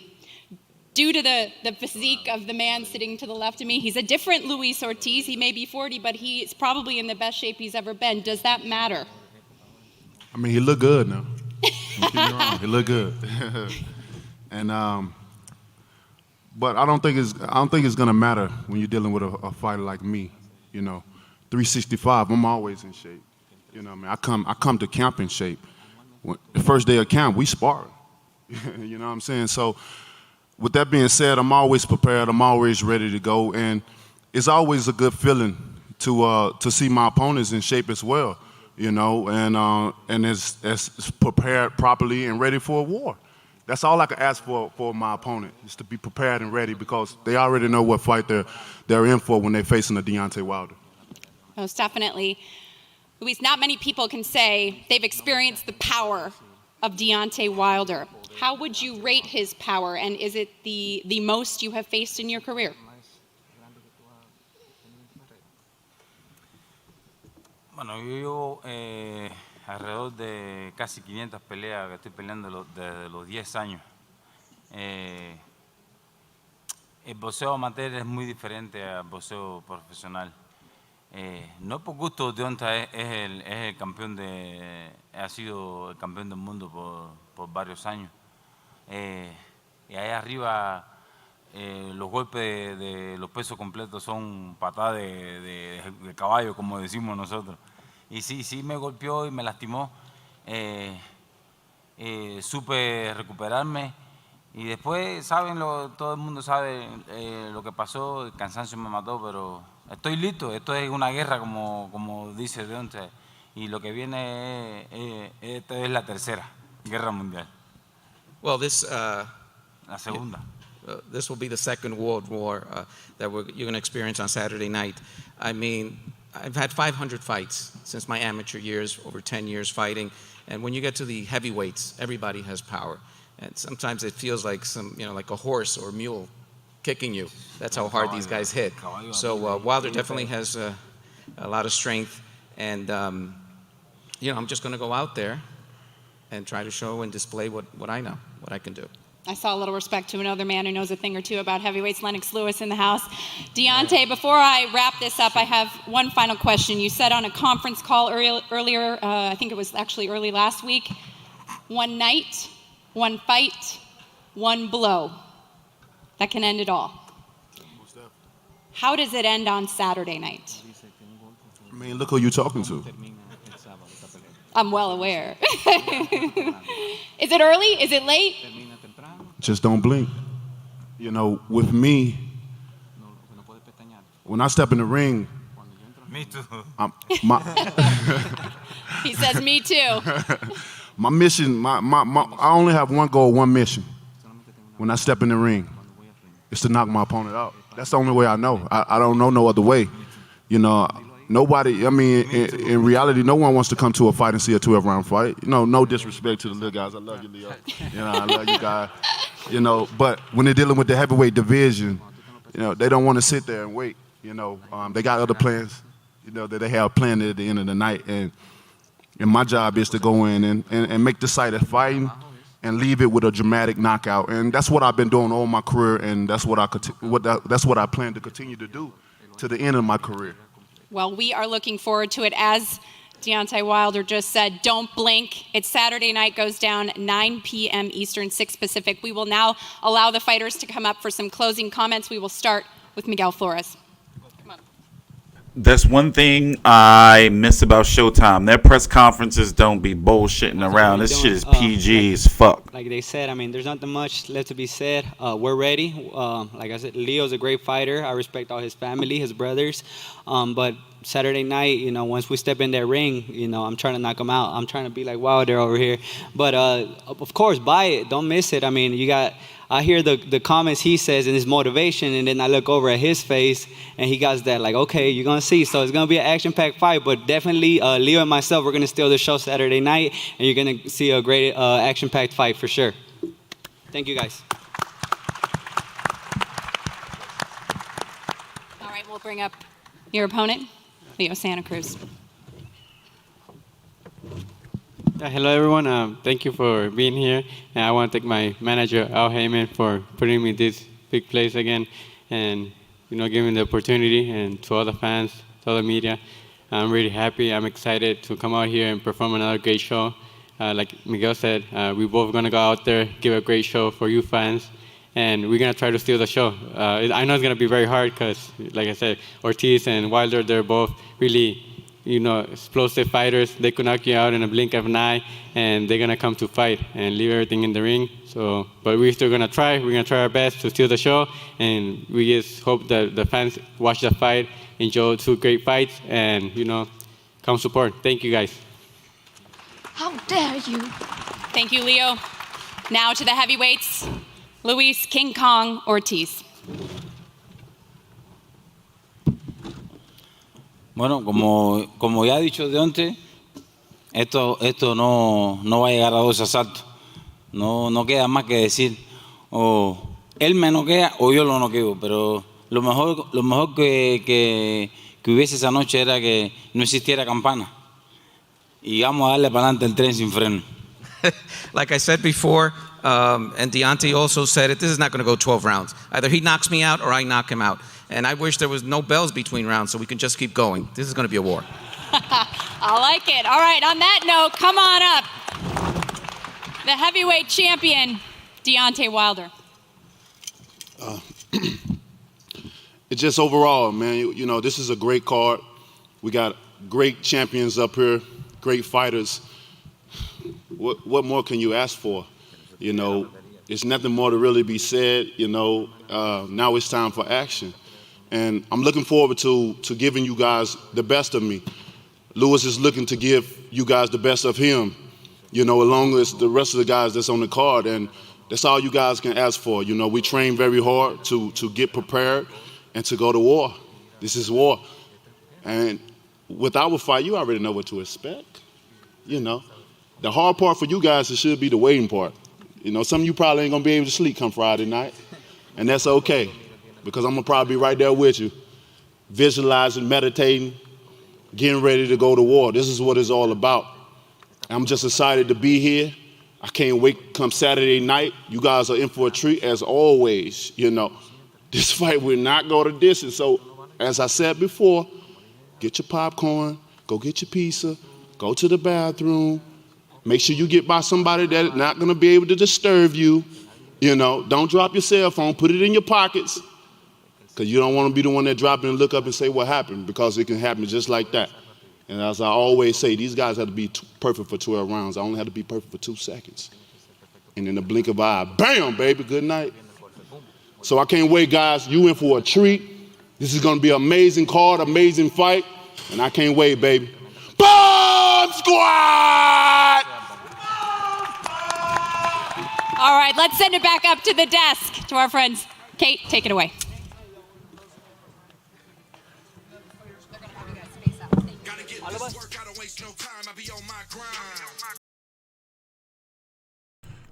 Due to the physique of the man sitting to the left of me, he's a different Luis Ortiz. He may be 40, but he is probably in the best shape he's ever been. Does that matter? He looked good now. Don't get me wrong, he looked good. And but I don't think it's gonna matter when you're dealing with a fighter like me. 365. I'm always in shape. I come to camp in shape. The first day of camp, we sparring. You know what I'm saying? So with that being said, I'm always prepared. I'm always ready to go, and it's always a good feeling to see my opponents in shape as well, you know, and as prepared properly and ready for a war. That's all I can ask for my opponent, is to be prepared and ready, because they already know what fight they're in for when they're facing a Deontay Wilder. Most definitely. Luis, not many people can say they've experienced the power of Deontay Wilder. How would you rate his power, and is it the most you have faced in your career? Bueno, yo llevo alrededor de casi 500 peleas que estoy peleando desde los 10 años. El boxeo amateur es muy diferente al boxeo profesional. No por gusto, Deontay es el campeón ha sido el campeón del mundo por varios años. Y ahí arriba los golpes de los pesos completos son patadas de caballo, como decimos nosotros. Y sí me golpeó y me lastimó. Supe recuperarme. Y después, todo el mundo sabe lo que pasó, el cansancio me mató, pero estoy listo. Esto es una guerra, como dice Deontay. Y lo que viene esta es la tercera guerra mundial. Well, La segunda. This will be the second World War that you're going to experience on Saturday night. I mean, I've had 500 fights since my amateur years, over 10 years fighting. And when you get to the heavyweights, everybody has power. And sometimes it feels like like a horse or a mule kicking you. That's how hard these guys hit. So Wilder definitely has a lot of strength. And, I'm just going to go out there and try to show and display what I know, what I can do. I saw a little respect to another man who knows a thing or two about heavyweights, Lennox Lewis in the house. Deontay, before I wrap this up, I have one final question. You said on a conference call earlier, I think it was actually early last week, one night, one fight, one blow. That can end it all. How does it end on Saturday night? I mean, look who you're talking to. I'm well aware. Is it early? Is it late? Just don't blink. You know, with me, when I step in the ring, me too. He says me too. My mission, I only have one goal, one mission. When I step in the ring, it's to knock my opponent out. That's the only way I know. I don't know no other way. You know, nobody, I mean, in reality, no one wants to come to a fight and see a 12-round fight. You know, no disrespect to the little guys. I love you, Leo. You know, I love you guys. You know, but when they're dealing with the heavyweight division, you know, they don't want to sit there and wait. You know, they got other plans, you know, that they have planned at the end of the night. And my job is to go in and make the sight of fighting and leave it with a dramatic knockout. And that's what I've been doing all my career, and that's what I plan to continue to do to the end of my career. Well, we are looking forward to it. As Deontay Wilder just said, don't blink. It's Saturday night, goes down 9 p.m. Eastern, 6 Pacific. We will now allow the fighters to come up for some closing comments. We will start with Miguel Flores. That's one thing I miss about Showtime. Their press conferences don't be bullshitting around. This shit is PG as fuck. Like they said, I mean, there's not much left to be said. We're ready. Like I said, Leo's a great fighter. I respect all his family, his brothers. But Saturday night, you know, once we step in that ring, you know, I'm trying to knock him out. I'm trying to be like Wilder over here. But, of course, buy it. Don't miss it. I mean, I hear the comments he says and his motivation, and then I look over at his face, and he got that like, okay, you're going to see. So it's going to be an action-packed fight, but definitely Leo and myself, we're going to steal the show Saturday night, and you're going to see a great action-packed fight for sure. Thank you, guys. All right, we'll bring up your opponent, Leo Santa Cruz. Hello, everyone. Thank you for being here. And I want to thank my manager, Al Heyman, for putting me in this big place again and, you know, giving me the opportunity. And to all the fans, to all the media, I'm really happy. I'm excited to come out here and perform another great show. Like Miguel said, we're both going to go out there, give a great show for you fans. And we're going to try to steal the show. I know it's going to be very hard because, like I said, Ortiz and Wilder, they're both really explosive fighters. They could knock you out in a blink of an eye, and they're gonna come to fight and leave everything in the ring. So, but we're still gonna try. We're gonna try our best to steal the show, and we just hope that the fans watch the fight, enjoy 2 great fights, and come support. Thank you, guys. How dare you? Thank you, Leo. Now to the heavyweights, Luis King Kong Ortiz. Bueno, como ya ha dicho Deontay, esto no va a llegar a 2 asaltos. No queda más que decir. O él me noquea o yo lo noqueo. Pero lo mejor que hubiese esa noche era que no existiera campana. Y vamos a darle para adelante el tren sin freno. Like I said before, and Deontay also said it, this is not going to go 12 rounds. Either he knocks me out or I knock him out. And I wish there was no bells between rounds so we can just keep going. This is going to be a war. I like it. All right, on that note, come on up. The heavyweight champion, Deontay Wilder. It's just overall, man, this is a great card. We got great champions up here, great fighters. What more can you ask for? There's nothing more to really be said. Now it's time for action. And I'm looking forward to giving you guys the best of me. Luis is looking to give you guys the best of him, along with the rest of the guys that's on the card. And that's all you guys can ask for. We train very hard to get prepared and to go to war. This is war. And with our fight, you already know what to expect. The hard part for you guys, it should be the waiting part. Some of you probably ain't gonna be able to sleep come Friday night, and that's okay, because I'm gonna probably be right there with you, visualizing, meditating, getting ready to go to war. This is what it's all about. I'm just excited to be here. I can't wait come Saturday night. You guys are in for a treat as always. This fight will not go the distance. So, as I said before, get your popcorn, go get your pizza, go to the bathroom. Make sure you get by somebody that's not going to be able to disturb you. Don't drop your cell phone. Put it in your pockets, because you don't want to be the one that drop it and look up and say what happened, because it can happen just like that. And as I always say, these guys have to be perfect for 12 rounds. I only have to be perfect for 2 seconds. And in the blink of an eye, bam, baby, good night. So I can't wait, guys. You in for a treat. This is going to be an amazing card, amazing fight. And I can't wait, baby. Bomb Squad! All right, let's send it back up to the desk to our friends. Kate, take it away.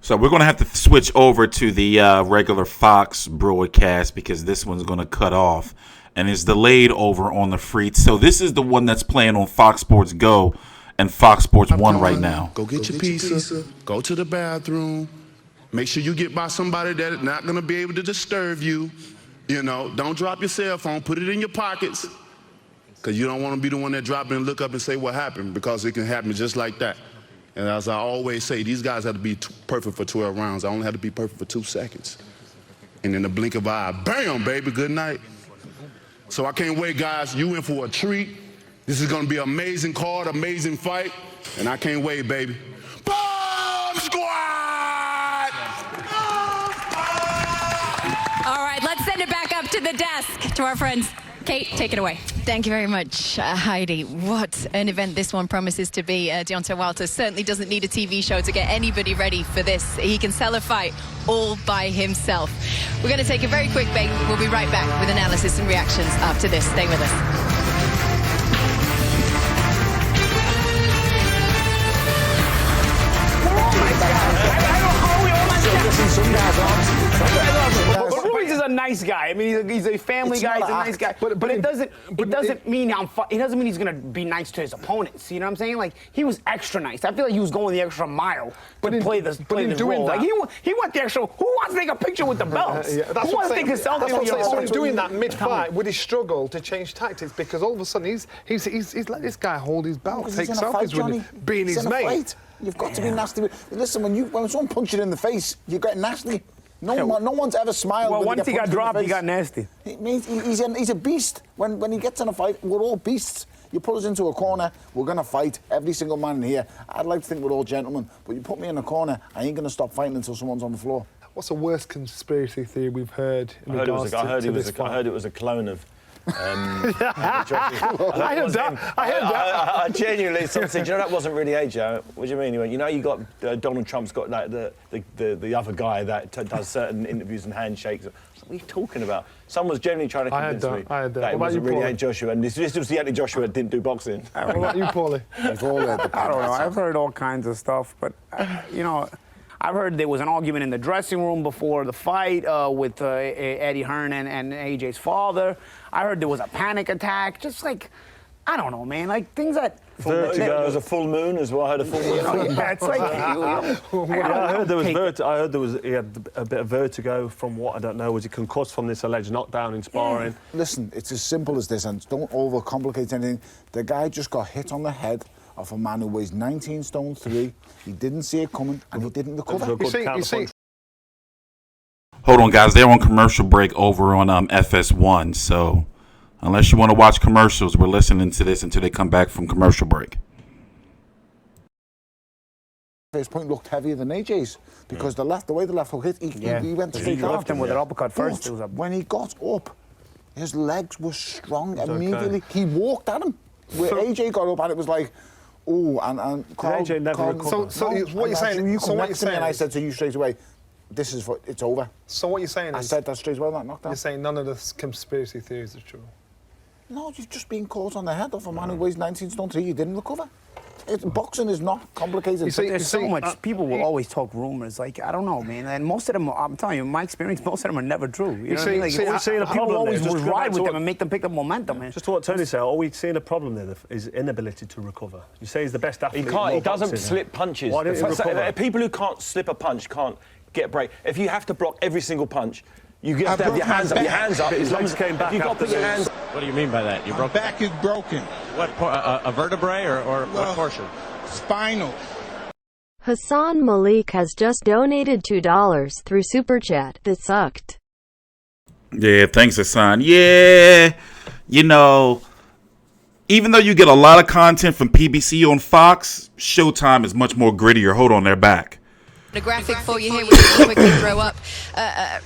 So we're going to have to switch over to the regular Fox broadcast, because this one's going to cut off and is delayed over on the free. So this is the one that's playing on Fox Sports Go and Fox Sports 1 right now. Go get your pizza, go to the bathroom. Make sure you get by somebody that's not going to be able to disturb you. Don't drop your cell phone. Put it in your pockets, because you don't want to be the one that drop it and look up and say what happened, because it can happen just like that. And as I always say, these guys have to be perfect for 12 rounds. I only have to be perfect for 2 seconds. And in the blink of an eye, bam, baby, good night. So I can't wait, guys. You in for a treat. This is going to be an amazing card, amazing fight. And I can't wait, baby. Bomb Squad! All right, let's send it back up to the desk to our friends. Kate, take it away. Thank you very much, Heidi. What an event this one promises to be. Deontay Wilder certainly doesn't need a TV show to get anybody ready for this. He can sell a fight all by himself. We're going to take a very quick break. We'll be right back with analysis and reactions after this. Stay with us. Ruiz is a nice guy. I mean, he's a family guy. He's a nice guy. But it doesn't mean he's gonna be nice to his opponents. You know what I'm saying? Like, he was extra nice. I feel like he was going the extra mile to play this role. Like, he went the extra. Who wants to take a picture with the belts? Who wants to take a selfie with your opponent? Doing that mid-fight, would he struggle to change tactics? Because all of a sudden he's let this guy hold his belt, take selfies with him, being his mate. You've got to be nasty. Listen, when someone punches you in the face, you get nasty. No one's ever smiled. Well, when once he got dropped, he got nasty. He's a beast. When he gets in a fight, we're all beasts. You put us into a corner, we're going to fight. Every single man in here. I'd like to think we're all gentlemen, but you put me in a corner, I ain't going to stop fighting until someone's on the floor. What's the worst conspiracy theory we've heard in I regards to this fight? I heard it was a clone of. I heard that. I genuinely said, you know, that wasn't really AJ. What do you mean? He went, you know, you got Donald Trump's got like the other guy that does certain interviews and handshakes. What are you talking about? Someone was genuinely trying to convince me that it wasn't really Anthony Joshua, and this was the Anthony Joshua that didn't do boxing. What about you, Paulie? I don't know. I've heard all kinds of stuff, but you know, I've heard there was an argument in the dressing room before the fight with Eddie Hearn and AJ's father. I heard there was a panic attack. Just like, I don't know, man. Like things that. Vertigo. There was a full moon as well. I heard a full moon. Yeah, it's like. I heard there was he had a bit of vertigo from what I don't know. Was he concussed from this alleged knockdown in sparring? Yeah. Listen, it's as simple as this, and don't overcomplicate anything. The guy just got hit on the head off a man who weighs 19 stone 3. He didn't see it coming, and he didn't recover. You see. Hold on, guys. They're on commercial break over on FS1, so unless you want to watch commercials, we're listening to this until they come back from commercial break. His point looked heavier than AJ's because the way the left hook hit, he went to He left him with an uppercut first. When he got up, his legs were strong immediately. Okay. He walked at him. Where AJ got up and it was like, oh, and AJ never recovered. So what you're saying? You come next to me and I said to you straight away, it's over. So what you're saying is... I said that straight away, that knockdown. You're saying none of the conspiracy theories are true? No, you've just been caught on the head off a man who weighs 19 stone 3. You didn't recover. Boxing is not complicated. There's so much. People will always talk rumors. Like, I don't know, man. And most of them, I'm telling you, in my experience, most of them are never true. You know what I mean? Like, people always ride with them and make them pick up momentum, man. Just to what Tony said, are we seeing a problem there? His inability to recover. You say he's the best athlete. He doesn't slip punches. Why didn't he recover? People who can't slip a punch can't get a break. If you have to block every single punch, you have to have your hands up. Your hands up. His legs came back. You got to put your hands. What do you mean by that? You broke. Back is broken. What? A vertebrae or what portion? Spinal. Hassan Malik has just donated $2 through Super Chat. That sucked. Yeah, thanks, Hassan. Yeah, you know, even though you get a lot of content from PBC on Fox, Showtime is much more grittier. Hold on, they're back. A graphic for you here we can quickly throw up.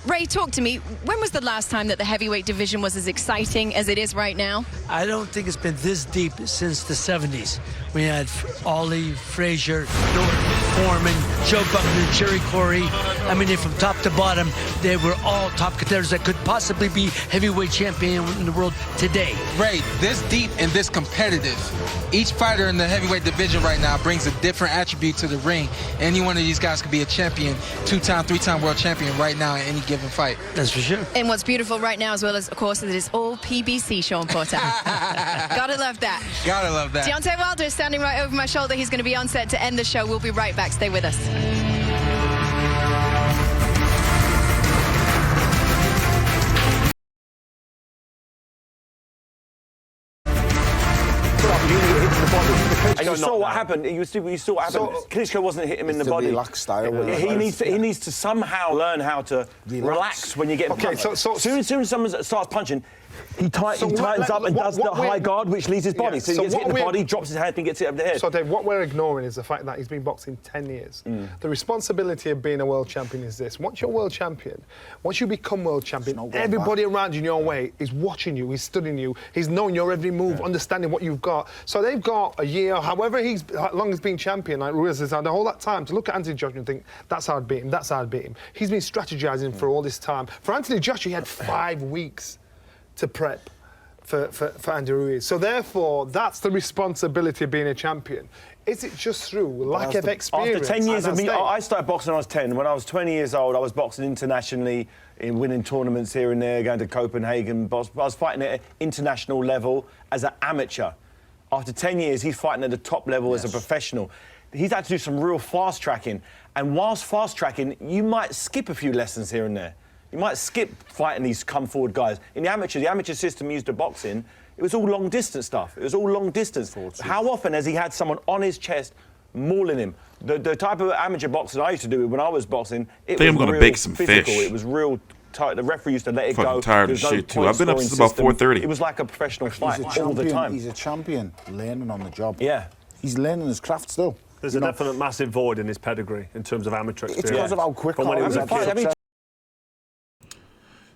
Ray, talk to me. When was the last time that the heavyweight division was as exciting as it is right now? I don't think it's been this deep since the 70s. We had Ollie, Frazier, Foreman, Joe Buckner, Jerry Corey. I mean, from top to bottom, they were all top contenders that could possibly be heavyweight champion in the world today. Ray, this deep and this competitive. Each fighter in the heavyweight division right now brings a different attribute to the ring. Any one of these guys could be a champion, 2-time, 3-time world champion right now in any given fight. That's for sure. And what's beautiful right now, as well as, of course, it is all PBC, Sean Porter. Gotta love that. Gotta love that. Deontay Wilder is standing right over my shoulder. He's going to be on set to end the show. We'll be right back. Stay with us. And you saw what happened. You saw what happened. Klitschko wasn't hitting him in the body. Relaxed style. He needs to somehow learn how to relax when you get punched. As soon as someone starts punching, he tightens up and does the high guard, which leaves his body. So he gets hit in the body, drops his head, and gets hit over the head. So, Dave, what we're ignoring is the fact that he's been boxing 10 years. The responsibility of being a world champion is this. Once you're world champion, once you become world champion, everybody around you in your way is watching you, he's studying you, he's knowing your every move, understanding what you've got. So they've got a year, however long he's been champion, like Ruiz has had all that time to look at Anthony Joshua and think, that's how I'd beat him, that's how I'd beat him. He's been strategizing for all this time. For Anthony Joshua, he had 5 weeks to prep for Andy Ruiz. So therefore, that's the responsibility of being a champion. Is it just through lack of experience? After 10 years of me, I started boxing when I was 10. When I was 20 years old, I was boxing internationally, winning tournaments here and there, going to Copenhagen. I was fighting at an international level as an amateur. After 10 years, he's fighting at the top level as a professional. He's had to do some real fast tracking. And whilst fast tracking, you might skip a few lessons here and there. You might skip fighting these come-forward guys. In the amateur system used to boxing, it was all long-distance stuff. It was all long-distance. How often has he had someone on his chest mauling him. The type of amateur boxing I used to do when I was boxing, it think was I'm gonna real bake some physical. fish. It was real tight. The referee used to let it go. Fucking tired There of was no shit too. I've been up point since about scoring 4:30. system. It was like a professional fight all the time. He's a champion learning on the job. Yeah. He's learning his craft still. There's a definite massive void in his pedigree in terms of amateur experience. It's because of how quick From when he was a kid.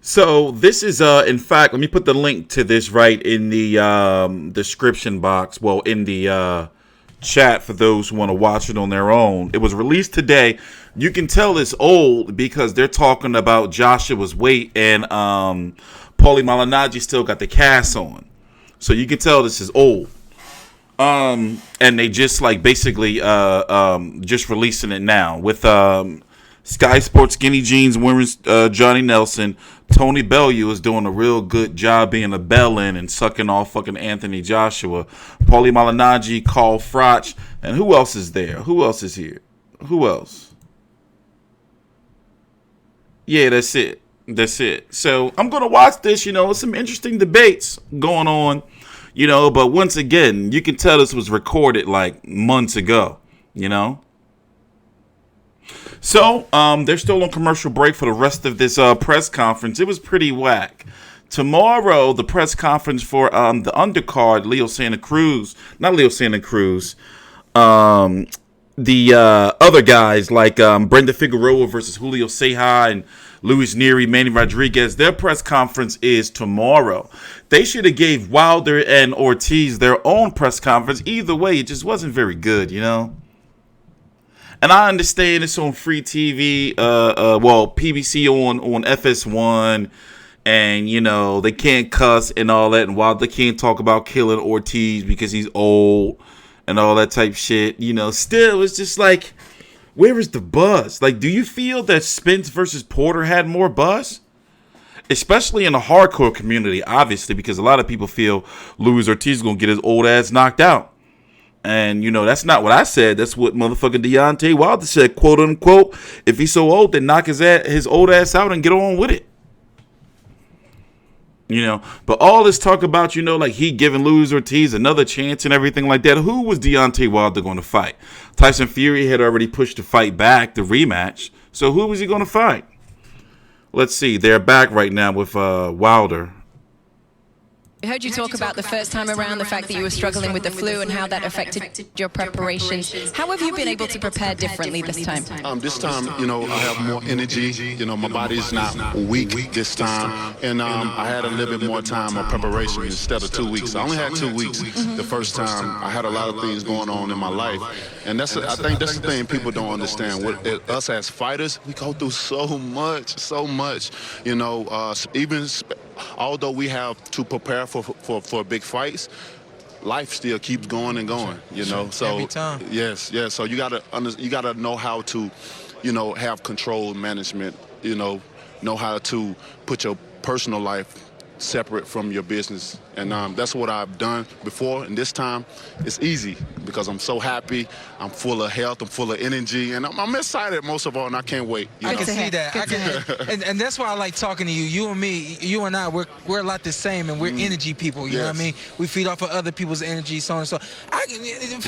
So this is, in fact, let me put the link to this right in the description box. Well, in the chat for those who want to watch it on their own. It was released today. You can tell it's old because they're talking about Joshua's weight, and Paulie Malignaggi still got the cast on. So you can tell this is old. And they just like basically just releasing it now with Sky Sports Skinny Jeans Women's Johnny Nelson. Tony Bellew is doing a real good job being a bell-in and sucking off fucking Anthony Joshua. Paulie Malignaggi, Carl Froch, and who else is there? Who else is here? Who else? Yeah, that's it. That's it. So I'm going to watch this, some interesting debates going on, but once again, you can tell this was recorded like months ago, So, they're still on commercial break for the rest of this press conference. It was pretty whack. Tomorrow, the press conference for the undercard, the other guys like Brenda Figueroa versus Julio Ceja and Luis Nery, Emmanuel Rodríguez, their press conference is tomorrow. They should have gave Wilder and Ortiz their own press conference. Either way, it just wasn't very good, And I understand it's on free TV, PBC on FS1, and, they can't cuss and all that, and Wilder can't talk about killing Ortiz because he's old and all that type shit, Still, it's just like, where is the buzz? Like, do you feel that Spence versus Porter had more buzz? Especially in the hardcore community, obviously, because a lot of people feel Luis Ortiz is going to get his old ass knocked out. And, that's not what I said. That's what motherfucking Deontay Wilder said, quote unquote. If he's so old, then knock his old ass out and get on with it. But all this talk about, like he giving Luis Ortiz another chance and everything like that. Who was Deontay Wilder going to fight? Tyson Fury had already pushed the fight back, the rematch. So who was he going to fight? Let's see. They're back right now with Wilder. I heard you talk about the first time around, the fact that you were struggling with the flu and how that affected your preparations. How have you been able to prepare differently this time? This time, I have more energy. My body's not weak this time. And I had a little bit more time of preparation instead of 2 weeks. I only had 2 weeks the first time. I had a lot of things going on in my life. And I think that's the thing people don't understand. Us as fighters, we go through so much. Even although we have to prepare for big fights, life still keeps going and going, So every time. Yes. So you gotta know how to, have control management, know how to put your personal life separate from your business. And that's what I've done before. And this time, it's easy because I'm so happy. I'm full of health. I'm full of energy. And I'm excited most of all, and I can't wait. I can see that. And that's why I like talking to you. You and me, you and I, we're a lot the same, and we're energy people. You know what I mean? We feed off of other people's energy, so on and so.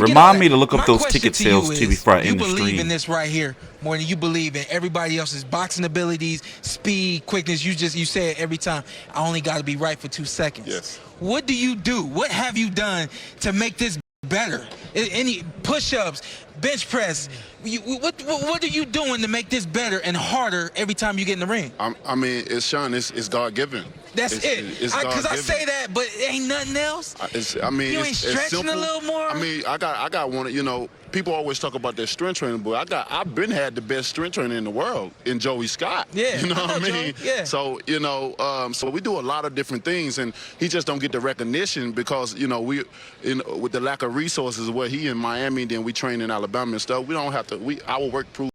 Remind me to look up those ticket sales too before I end the stream. You believe in this right here more than you believe in everybody else's boxing abilities, speed, quickness. You say it every time. I only got to be right for 2 seconds. Yes. What do you do? What have you done to make this better? Any push-ups, bench press? What are you doing to make this better and harder every time you get in the ring? It's God-given. That's it. Because I say that, but it ain't nothing else. You ain't stretching a little more. I got one. People always talk about their strength training, but I've been had the best strength trainer in the world in Joey Scott. Yeah, you know what I mean. Joey, yeah. So so we do a lot of different things, and he just don't get the recognition because we, with the lack of resources where he in Miami, then we train in Alabama and stuff. We don't have to. Our work proves.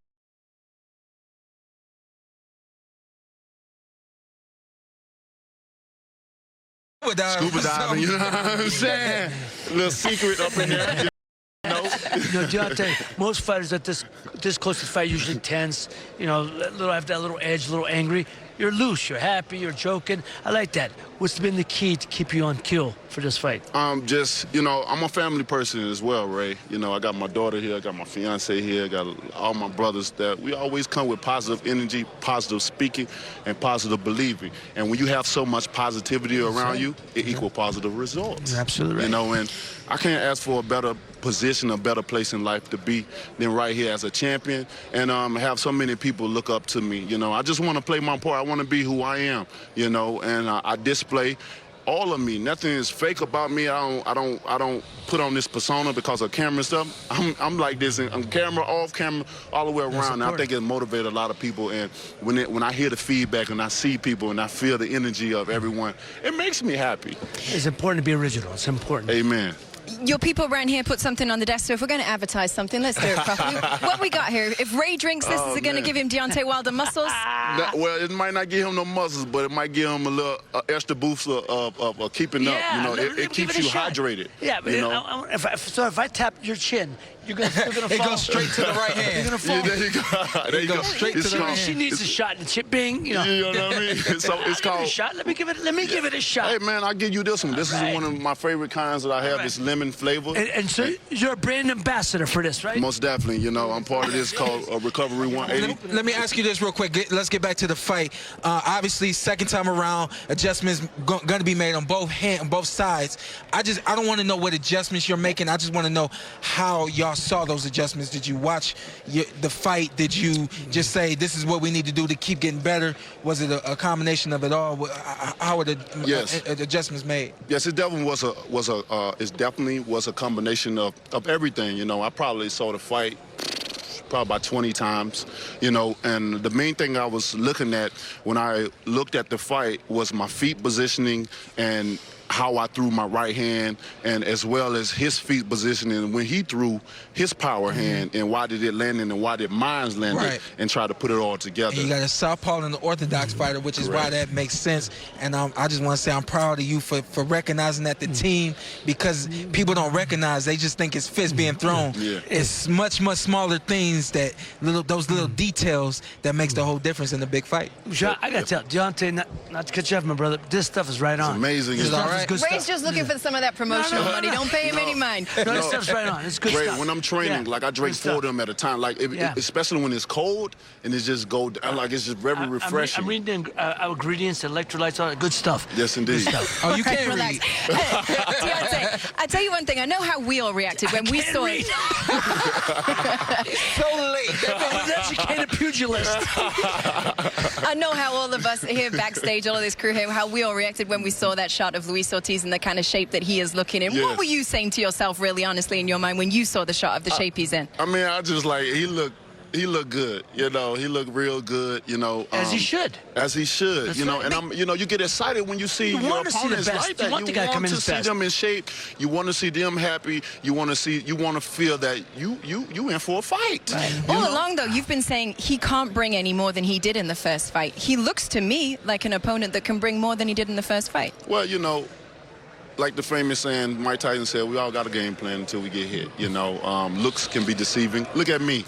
Scuba diving, you know what I'm saying? Little secret up in there. Deontay, most fighters at this close to fight usually tense, have that little edge, a little angry. you're loose, you're happy, you're joking. I like that. What's been the key to keep you on cue for this fight? Just, you know, I'm a family person as well, Ray. You know, I got my daughter here, I got my fiance here, I got all my brothers that we always come with positive energy, positive speaking, and positive believing. And when you have so much positivity around you, it equals positive results. You're absolutely right. You know, and I can't ask for a better position, a better place in life to be than right here as a champion, and have so many people look up to me. You know, I just want to play my part. I want to be who I am. You know, and I display all of me. Nothing is fake about me. I don't put on this persona because of camera and stuff. I'm like this on camera, off camera, all the way around. And I think it motivated a lot of people. And when I hear the feedback and I see people and I feel the energy of everyone, it makes me happy. It's important to be original. It's important. Amen. Your people around here put something on the desk, so if we're going to advertise something, let's do it properly. What we got here? If Ray drinks this, is it going to give him Deontay Wilder muscles? Well, it might not give him no muscles, but it might give him a little extra boost of keeping up. You know, it keeps you hydrated. Yeah, but you know? if I tap your chin, you're still gonna fall. It goes straight to the right hand. You're gonna fall. Yeah, there you go. There you go. Straight to the right hand. She needs a shot and chip bing. You know what I mean? So it's called a shot. Let me give it a shot. Hey man, I'll give you this one. This is one of my favorite kinds that I have. This lemon flavor. And so you're a brand ambassador for this, right? Most definitely. You know, I'm part of this called Recovery 180. Let me ask you this real quick. Let's get back to the fight. Obviously, second time around, adjustments going to be made on both sides. I don't want to know what adjustments you're making. I just want to know how y'all saw those adjustments. Did you watch the fight? Did you just say this is what we need to do to keep getting better? Was it a combination of it all? How were the adjustments made? Yes, it definitely was a combination of everything. You know, I probably saw the fight probably about 20 times, you know, and the main thing I was looking at when I looked at the fight was my feet positioning and how I threw my right hand, and as well as his feet positioning when he threw his power hand, and why did it land and why did mine land, and try to put it all together. And you got a southpaw and an orthodox fighter, which is why that makes sense. And I just want to say I'm proud of you for recognizing that the team, because people don't recognize, they just think it's fists being thrown. It's much smaller things, those little details that makes the whole difference in the big fight. I got to tell Deontay, not to cut you off, my brother, this stuff is right on. It's amazing. This stuff is good Ray's stuff. just looking for some of that promotional money. Don't pay him any mind. This stuff's right on. It's good stuff. When I'm training, like I drink 4 of them at a time, like especially when it's cold and it's just go down, like it's just very refreshing. I'm reading ingredients, electrolytes, all that good stuff. Yes, indeed. Oh, you can't Relax. read. Deontay, I tell you one thing. I know how we all reacted when we saw it. So late. That's a can of pugilist. I know how all of us here backstage, all of this crew here, how we all reacted when we saw that shot of Luis Ortiz and the kind of shape that he is looking in. Yes. What were you saying to yourself, really honestly, in your mind when you saw the shot of the shape he's in? I mean, I just like, he looked good, you know. He looked real good, you know. As he should. As he should, That's you know. right. And you get excited when you see your opponents like that. You want the guy come in his see best. them in shape. You want to see them happy. You want to feel that you in for a fight. Right. All along, though, you've been saying he can't bring any more than he did in the first fight. He looks to me like an opponent that can bring more than he did in the first fight. Well, you know, like the famous saying, Mike Tyson said, we all got a game plan until we get hit. You know, looks can be deceiving. Look at me.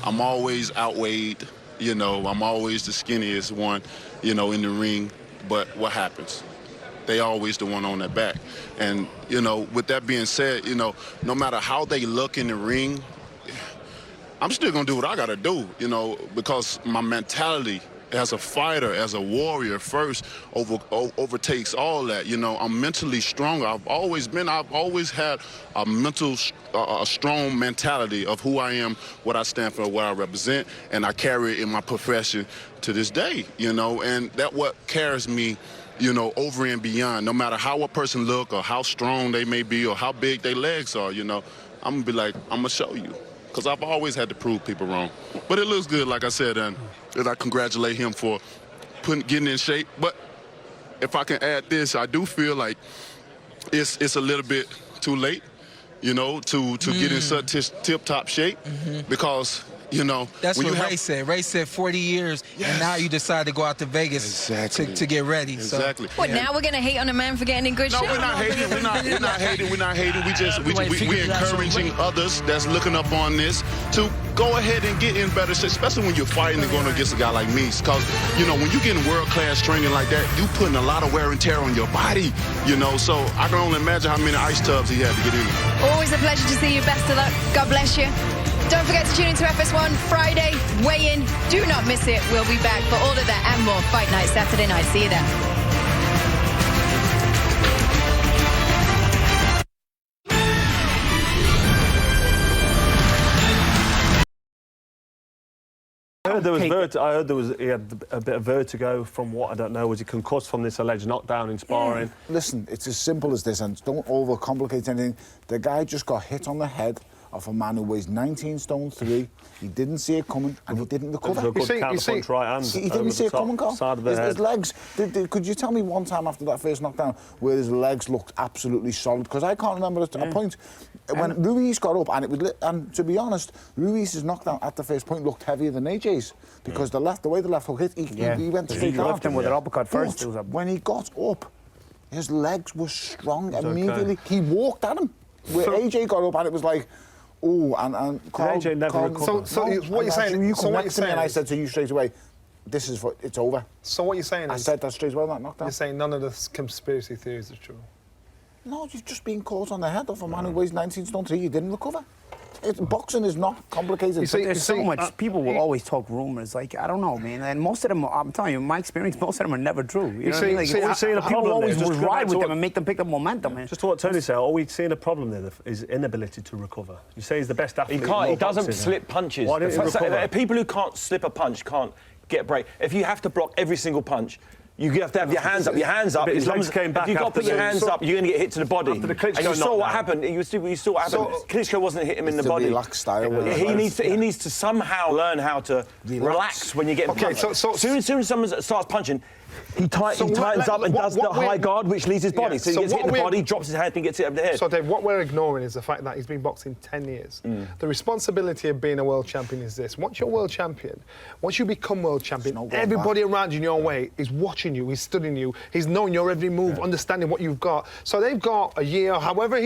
I'm always outweighed. You know, I'm always the skinniest one, you know, in the ring. But what happens? They always the one on their back. And, you know, with that being said, you know, no matter how they look in the ring, I'm still going to do what I got to do, you know, because my mentality as a fighter, as a warrior first, overtakes all that. You know, I'm mentally stronger. I've always had a strong mentality of who I am, what I stand for, what I represent, and I carry it in my profession to this day, you know, and that's what carries me, you know, over and beyond. No matter how a person look or how strong they may be or how big their legs are, you know, I'm going to be like, I'm going to show you. Because I've always had to prove people wrong. But it looks good, like I said, and I congratulate him for getting in shape. But if I can add this, I do feel like it's a little bit too late, you know, to get in such tip-top shape. Because You know, That's when what you Ray said. Ray said 40 years, and now you decide to go out to Vegas to get ready. Exactly. What, now we're going to hate on a man for getting in good shape? No, we're not hating. We're not hating. We're not hating. We're encouraging others that's looking up on this to go ahead and get in better shape, especially when you're fighting and going against a guy like me. Because, you know, when you get in world-class training like that, you putting a lot of wear and tear on your body, you know. So I can only imagine how many ice tubs he had to get in. Always a pleasure to see you. Best of luck. God bless you. Don't forget to tune into FS1 Friday, weigh-in. Do not miss it. We'll be back for all of that and more. Fight Night Saturday night. See you then. I heard he had a bit of vertigo from what I don't know. Was he concussed from this alleged knockdown in sparring? Listen, it's as simple as this, and don't overcomplicate anything. The guy just got hit on the head of a man who weighs 19 stone 3. He didn't see it coming, and he didn't recover. He didn't see it coming, Carl. Side of the his legs. Could you tell me one time after that first knockdown where his legs looked absolutely solid? Because I can't remember a point when Ruiz got up, and it was. And to be honest, Ruiz's knockdown at the first point looked heavier than AJ's because the way the left hook hit, he went straight down. He left him with an uppercut first. When he got up, his legs were strong immediately. Okay. He walked at him. Where AJ got up, and it was like. Oh, and Carl, AJ never recovered. So what you're saying? You come next to me, and I said to you straight away, "This is it's over." So what you're saying is, I said that straight away. That knockdown. You're saying none of the conspiracy theories are true. No, you've just been caught on the head of a man who weighs 19 stone 3. You didn't recover. Boxing is not complicated. There's so much. People will always talk rumors. Like, I don't know, man. And most of them, I'm telling you, my experience, most of them are never true. You know what I mean? Like, people always just ride with them and make them pick up momentum. Man. Just to what Tony said, are we seeing a problem there? His inability to recover. You say he's the best athlete. He can't. He doesn't slip punches. Why didn't he recover? People who can't slip a punch can't get a break. If you have to block every single punch. You have to have your hands up. Your hands up. His legs came back. If you've got to put your hands up, you're going to get hit to the body. After the and you saw what happened. You saw what happened. Klitschko wasn't hitting him in the body. Relaxed style. He needs to somehow learn how to relax when you get punched. As soon as someone starts punching, he tightens up and does the high guard, which leaves his body. So he gets hit in the body, drops his head, and gets hit over the head. So, Dave, what we're ignoring is the fact that he's been boxing 10 years. The responsibility of being a world champion is this. Once you're world champion, once you become world champion, everybody around you in your weight is watching you, he's studying you, he's knowing your every move, understanding what you've got. So they've got a year, however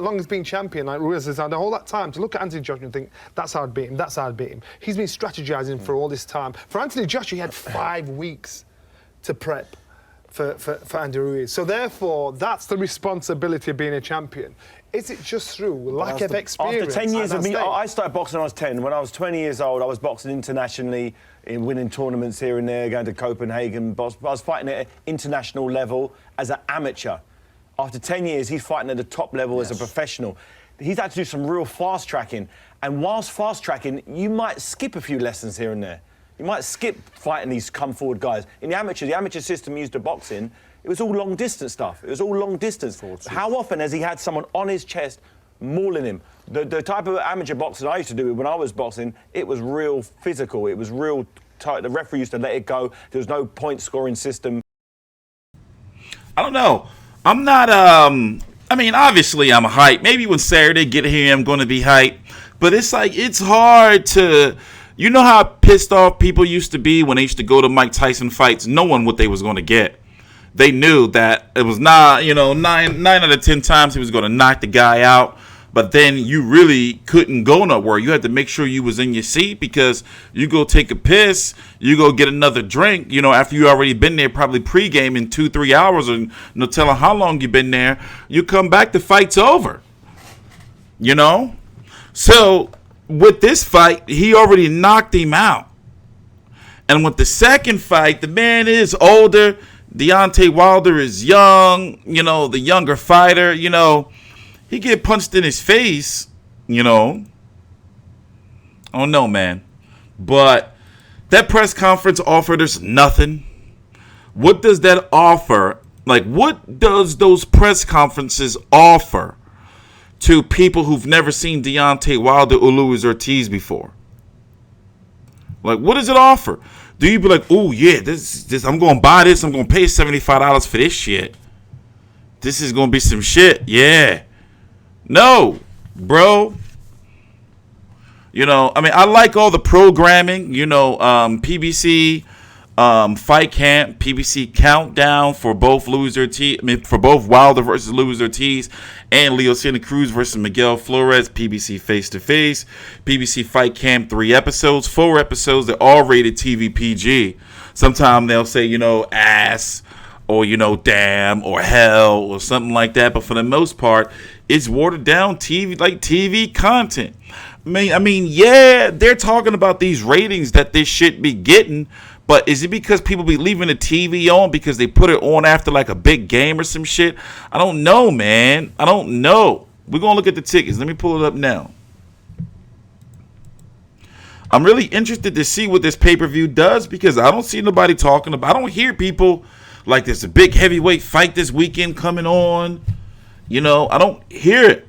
long he's been champion, like Ruiz has had all that time to look at Anthony Joshua and think, that's how I'd beat him, that's how I'd beat him. He's been strategizing for all this time. For Anthony Joshua, he had 5 weeks to prep for Andy Ruiz. So therefore, that's the responsibility of being a champion. Is it just through lack of experience? After 10 years of me, I started boxing when I was 10. When I was 20 years old, I was boxing internationally, winning tournaments here and there, going to Copenhagen. I was fighting at an international level as an amateur. After 10 years, he's fighting at the top level as a professional. He's had to do some real fast tracking. And whilst fast tracking, you might skip a few lessons here and there. You might skip fighting these come-forward guys. In the amateur system used to boxing, it was all long-distance stuff. It was all long distance. How often has he had someone on his chest mauling him? The type of amateur boxing I used to do when I was boxing, it was real physical. It was real tight. The referee used to let it go. There was no point-scoring system. I don't know. I'm not, I mean, obviously I'm hyped. Maybe when Saturday get here, I'm going to be hyped. But it's like, it's hard to... You know how pissed off people used to be when they used to go to Mike Tyson fights, knowing what they was going to get. They knew that it was not, 9 out of 10 times he was going to knock the guy out. But then you really couldn't go nowhere. You had to make sure you was in your seat because you go take a piss, you go get another drink, after you already been there, probably pregame in 2-3 hours, or no telling how long you been there. You come back, the fight's over. So with this fight, he already knocked him out. And with the second fight, the man is older. Deontay Wilder is young, the younger fighter, he get punched in his face, I don't know, man. But that press conference offered us nothing. What does that offer? Like, what does those press conferences offer to people who've never seen Deontay Wilder or Luis Ortiz before? Like, what does it offer? Do you be like, oh, yeah, this I'm going to buy this. I'm going to pay $75 for this shit. This is going to be some shit. Yeah. No, bro. You know, I mean, I like all the programming. You know, PBC Fight Camp, PBC Countdown for both Wilder versus Luis Ortiz and Leo Santa Cruz versus Miguel Flores. PBC Face to Face, PBC Fight Camp 3 episodes, 4 episodes. They're all rated TV PG. Sometimes they'll say, you know, ass or, you know, damn or hell or something like that. But for the most part, it's watered down TV content. I mean, yeah, they're talking about these ratings that this shit be getting, but is it because people be leaving the TV on because they put it on after like a big game or some shit? I don't know, man. I don't know. We're going to look at the tickets. Let me pull it up now. I'm really interested to see what this pay-per-view does because I don't see nobody talking about. I don't hear people like there's a big heavyweight fight this weekend coming on. You know, I don't hear it.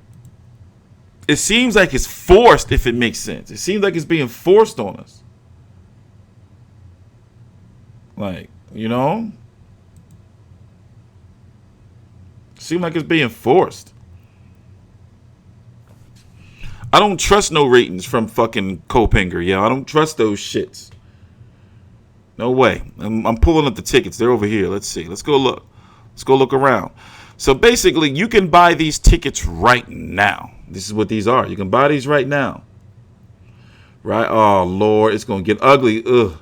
It seems like it's forced, if it makes sense. It seems like it's being forced on us. Like, you know? Seems like it's being forced. I don't trust no ratings from fucking Copinger, yo. I don't trust those shits. No way. I'm pulling up the tickets. They're over here. Let's see. Let's go look. Let's go look around. So basically, you can buy these tickets right now. This is what these are. You can buy these right now. Right? Oh, Lord. It's going to get ugly. Ugh.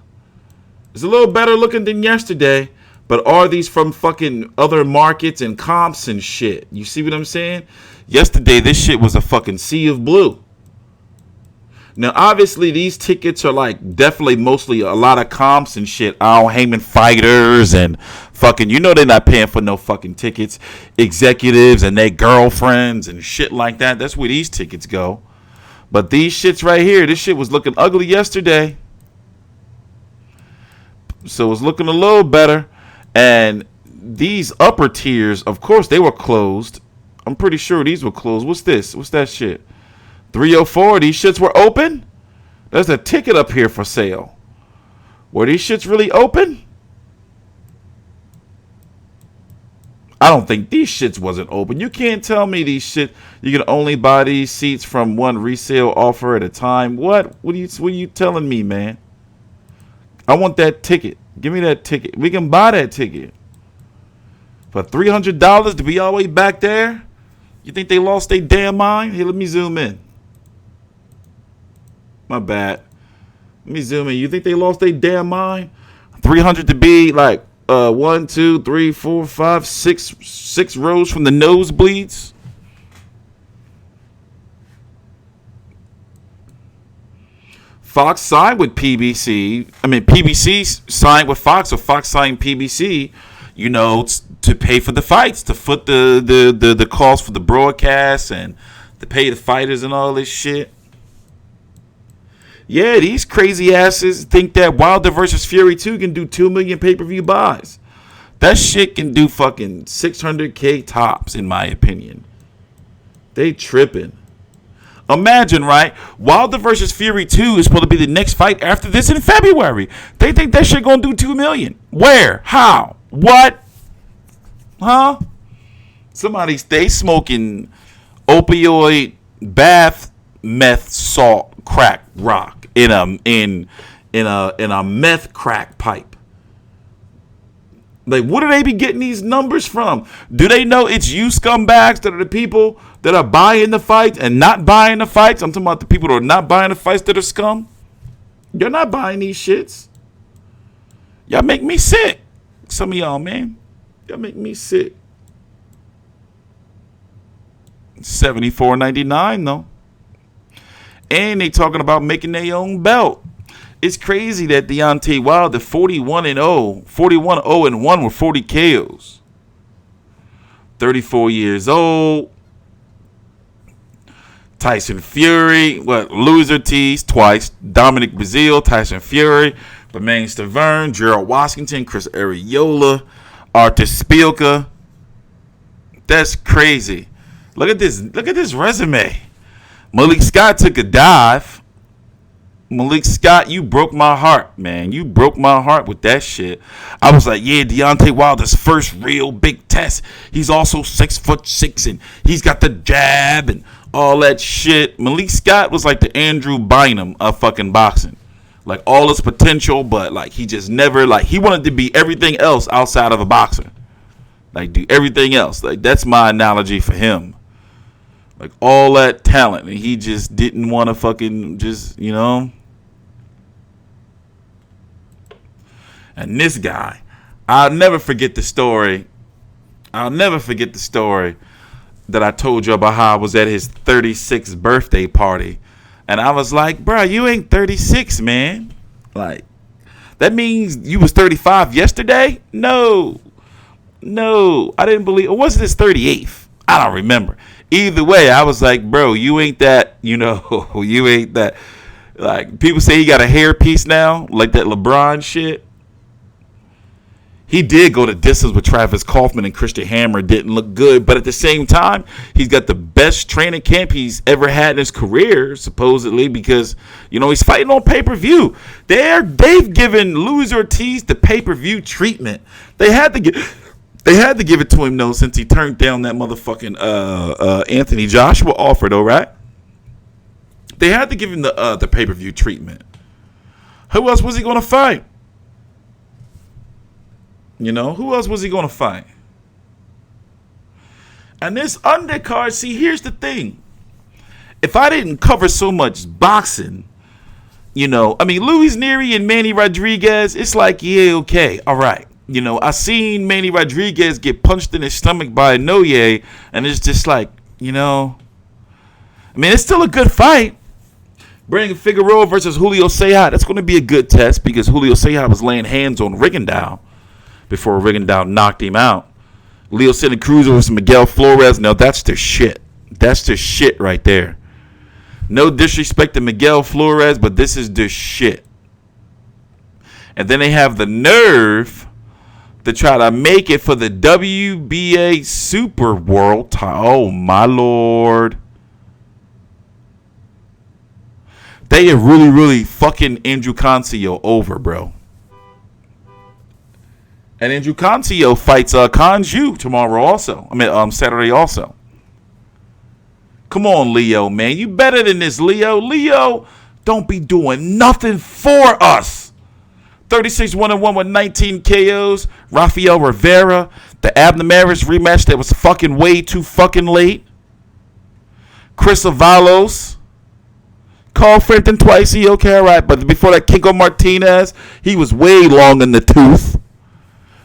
It's a little better looking than yesterday. But are these from fucking other markets and comps and shit? You see what I'm saying? Yesterday, this shit was a fucking sea of blue. Now, obviously, these tickets are like definitely mostly a lot of comps and shit. Al Heyman fighters and fucking, you know, they're not paying for no fucking tickets. Executives and their girlfriends and shit like that. That's where these tickets go. But these shits right here, this shit was looking ugly yesterday. So it's looking a little better. And these upper tiers, of course, they were closed. I'm pretty sure these were closed. What's this? What's that shit? 304, these shits were open? There's a ticket up here for sale. Were these shits really open? I don't think these shits wasn't open. You can't tell me these shit. You can only buy these seats from one resale offer at a time. What? What are you telling me, man? I want that ticket. Give me that ticket. We can buy that ticket. For $300 to be all the way back there? You think they lost their damn mind? Here, let me zoom in. My bad. Let me zoom in. You think they lost their damn mind? 300 to be like 1, 2, 3, 4, 5, 6 rows from the nosebleeds. Fox signed with PBC. I mean, PBC signed with Fox, or Fox signed PBC. You know, to pay for the fights, to foot the cost for the broadcast and to pay the fighters and all this shit. Yeah, these crazy asses think that Wilder versus Fury 2 can do 2 million pay-per-view buys. That shit can do fucking 600K tops, in my opinion. They tripping. Imagine, right? Wilder versus Fury 2 is supposed to be the next fight after this in February. They think that shit gonna do 2 million. Where? How? What? Huh? Somebody stay smoking opioid bath meth salt crack rock in a meth crack pipe. Like, what do they be getting these numbers from? Do they know it's you scumbags that are the people that are buying the fights and not buying the fights? I'm talking about the people that are not buying the fights that are scum. You're not buying these shits. Y'all make me sick. Some of y'all, man. Y'all make me sick. $74.99 though. And they talking about making their own belt. It's crazy that Deontay Wilder 41-0, 41-0-1 with 40 KOs. 34 years old. Tyson Fury, Luis Ortiz twice. Dominic Breazeale, Tyson Fury, Bermane Stiverne, Gerald Washington, Chris Arreola, Artur Szpilka. That's crazy. Look at this resume. Malik Scott took a dive. Malik Scott, you broke my heart, man. You broke my heart with that shit. I was like, yeah, Deontay Wilder's first real big test. He's also 6'6", and he's got the jab and all that shit. Malik Scott was like the Andrew Bynum of fucking boxing. Like, all his potential, but, like, he just never, like, he wanted to be everything else outside of a boxer. Like, do everything else. Like, that's my analogy for him. Like, all that talent, and he just didn't want to fucking just, you know. And this guy, I'll never forget the story. I'll never forget the story that I told you about how I was at his 36th birthday party. And I was like, bro, you ain't 36, man. Like, that means you was 35 yesterday? No, I didn't believe. Or was this 38th? I don't remember. Either way, I was like, bro, you ain't that, you know, you ain't that. Like, people say he got a hairpiece now, like that LeBron shit. He did go to distance with Travis Kaufman and Christian Hammer. Didn't look good. But at the same time, he's got the best training camp he's ever had in his career, supposedly, because, you know, he's fighting on pay-per-view. They've given Luis Ortiz the pay-per-view treatment. They had to give it to him, though, since he turned down that motherfucking Anthony Joshua offer, though, right? They had to give him the pay-per-view treatment. Who else was he going to fight? You know, who else was he going to fight? And this undercard, see, here's the thing. If I didn't cover so much boxing, you know, I mean, Luis Nery and Manny Rodríguez, it's like, yeah, okay, all right. You know, I seen Manny Rodríguez get punched in his stomach by Noye, and it's just like, you know, I mean, it's still a good fight. Bringing Figueroa versus Julio Ceja, that's going to be a good test because Julio Ceja was laying hands on Rigondeaux before Rigondeaux knocked him out. Leo Santa Cruz versus Miguel Flores. Now, that's the shit. That's the shit right there. No disrespect to Miguel Flores, but this is the shit. And then they have the nerve to try to make it for the WBA Super World title. Oh, my Lord. They are really, really fucking Andrew Cancio over, bro. And Andrew Cancio fights Kanju tomorrow also. Saturday also. Come on, Leo, man. You better than this, Leo. Leo, don't be doing nothing for us. 36-1-1 with 19 KOs. Rafael Rivera. The Abner Maris rematch that was fucking way too fucking late. Chris Avalos. Carl Frampton twice. He okay, all right. But before that, Kiko Martinez, he was way long in the tooth.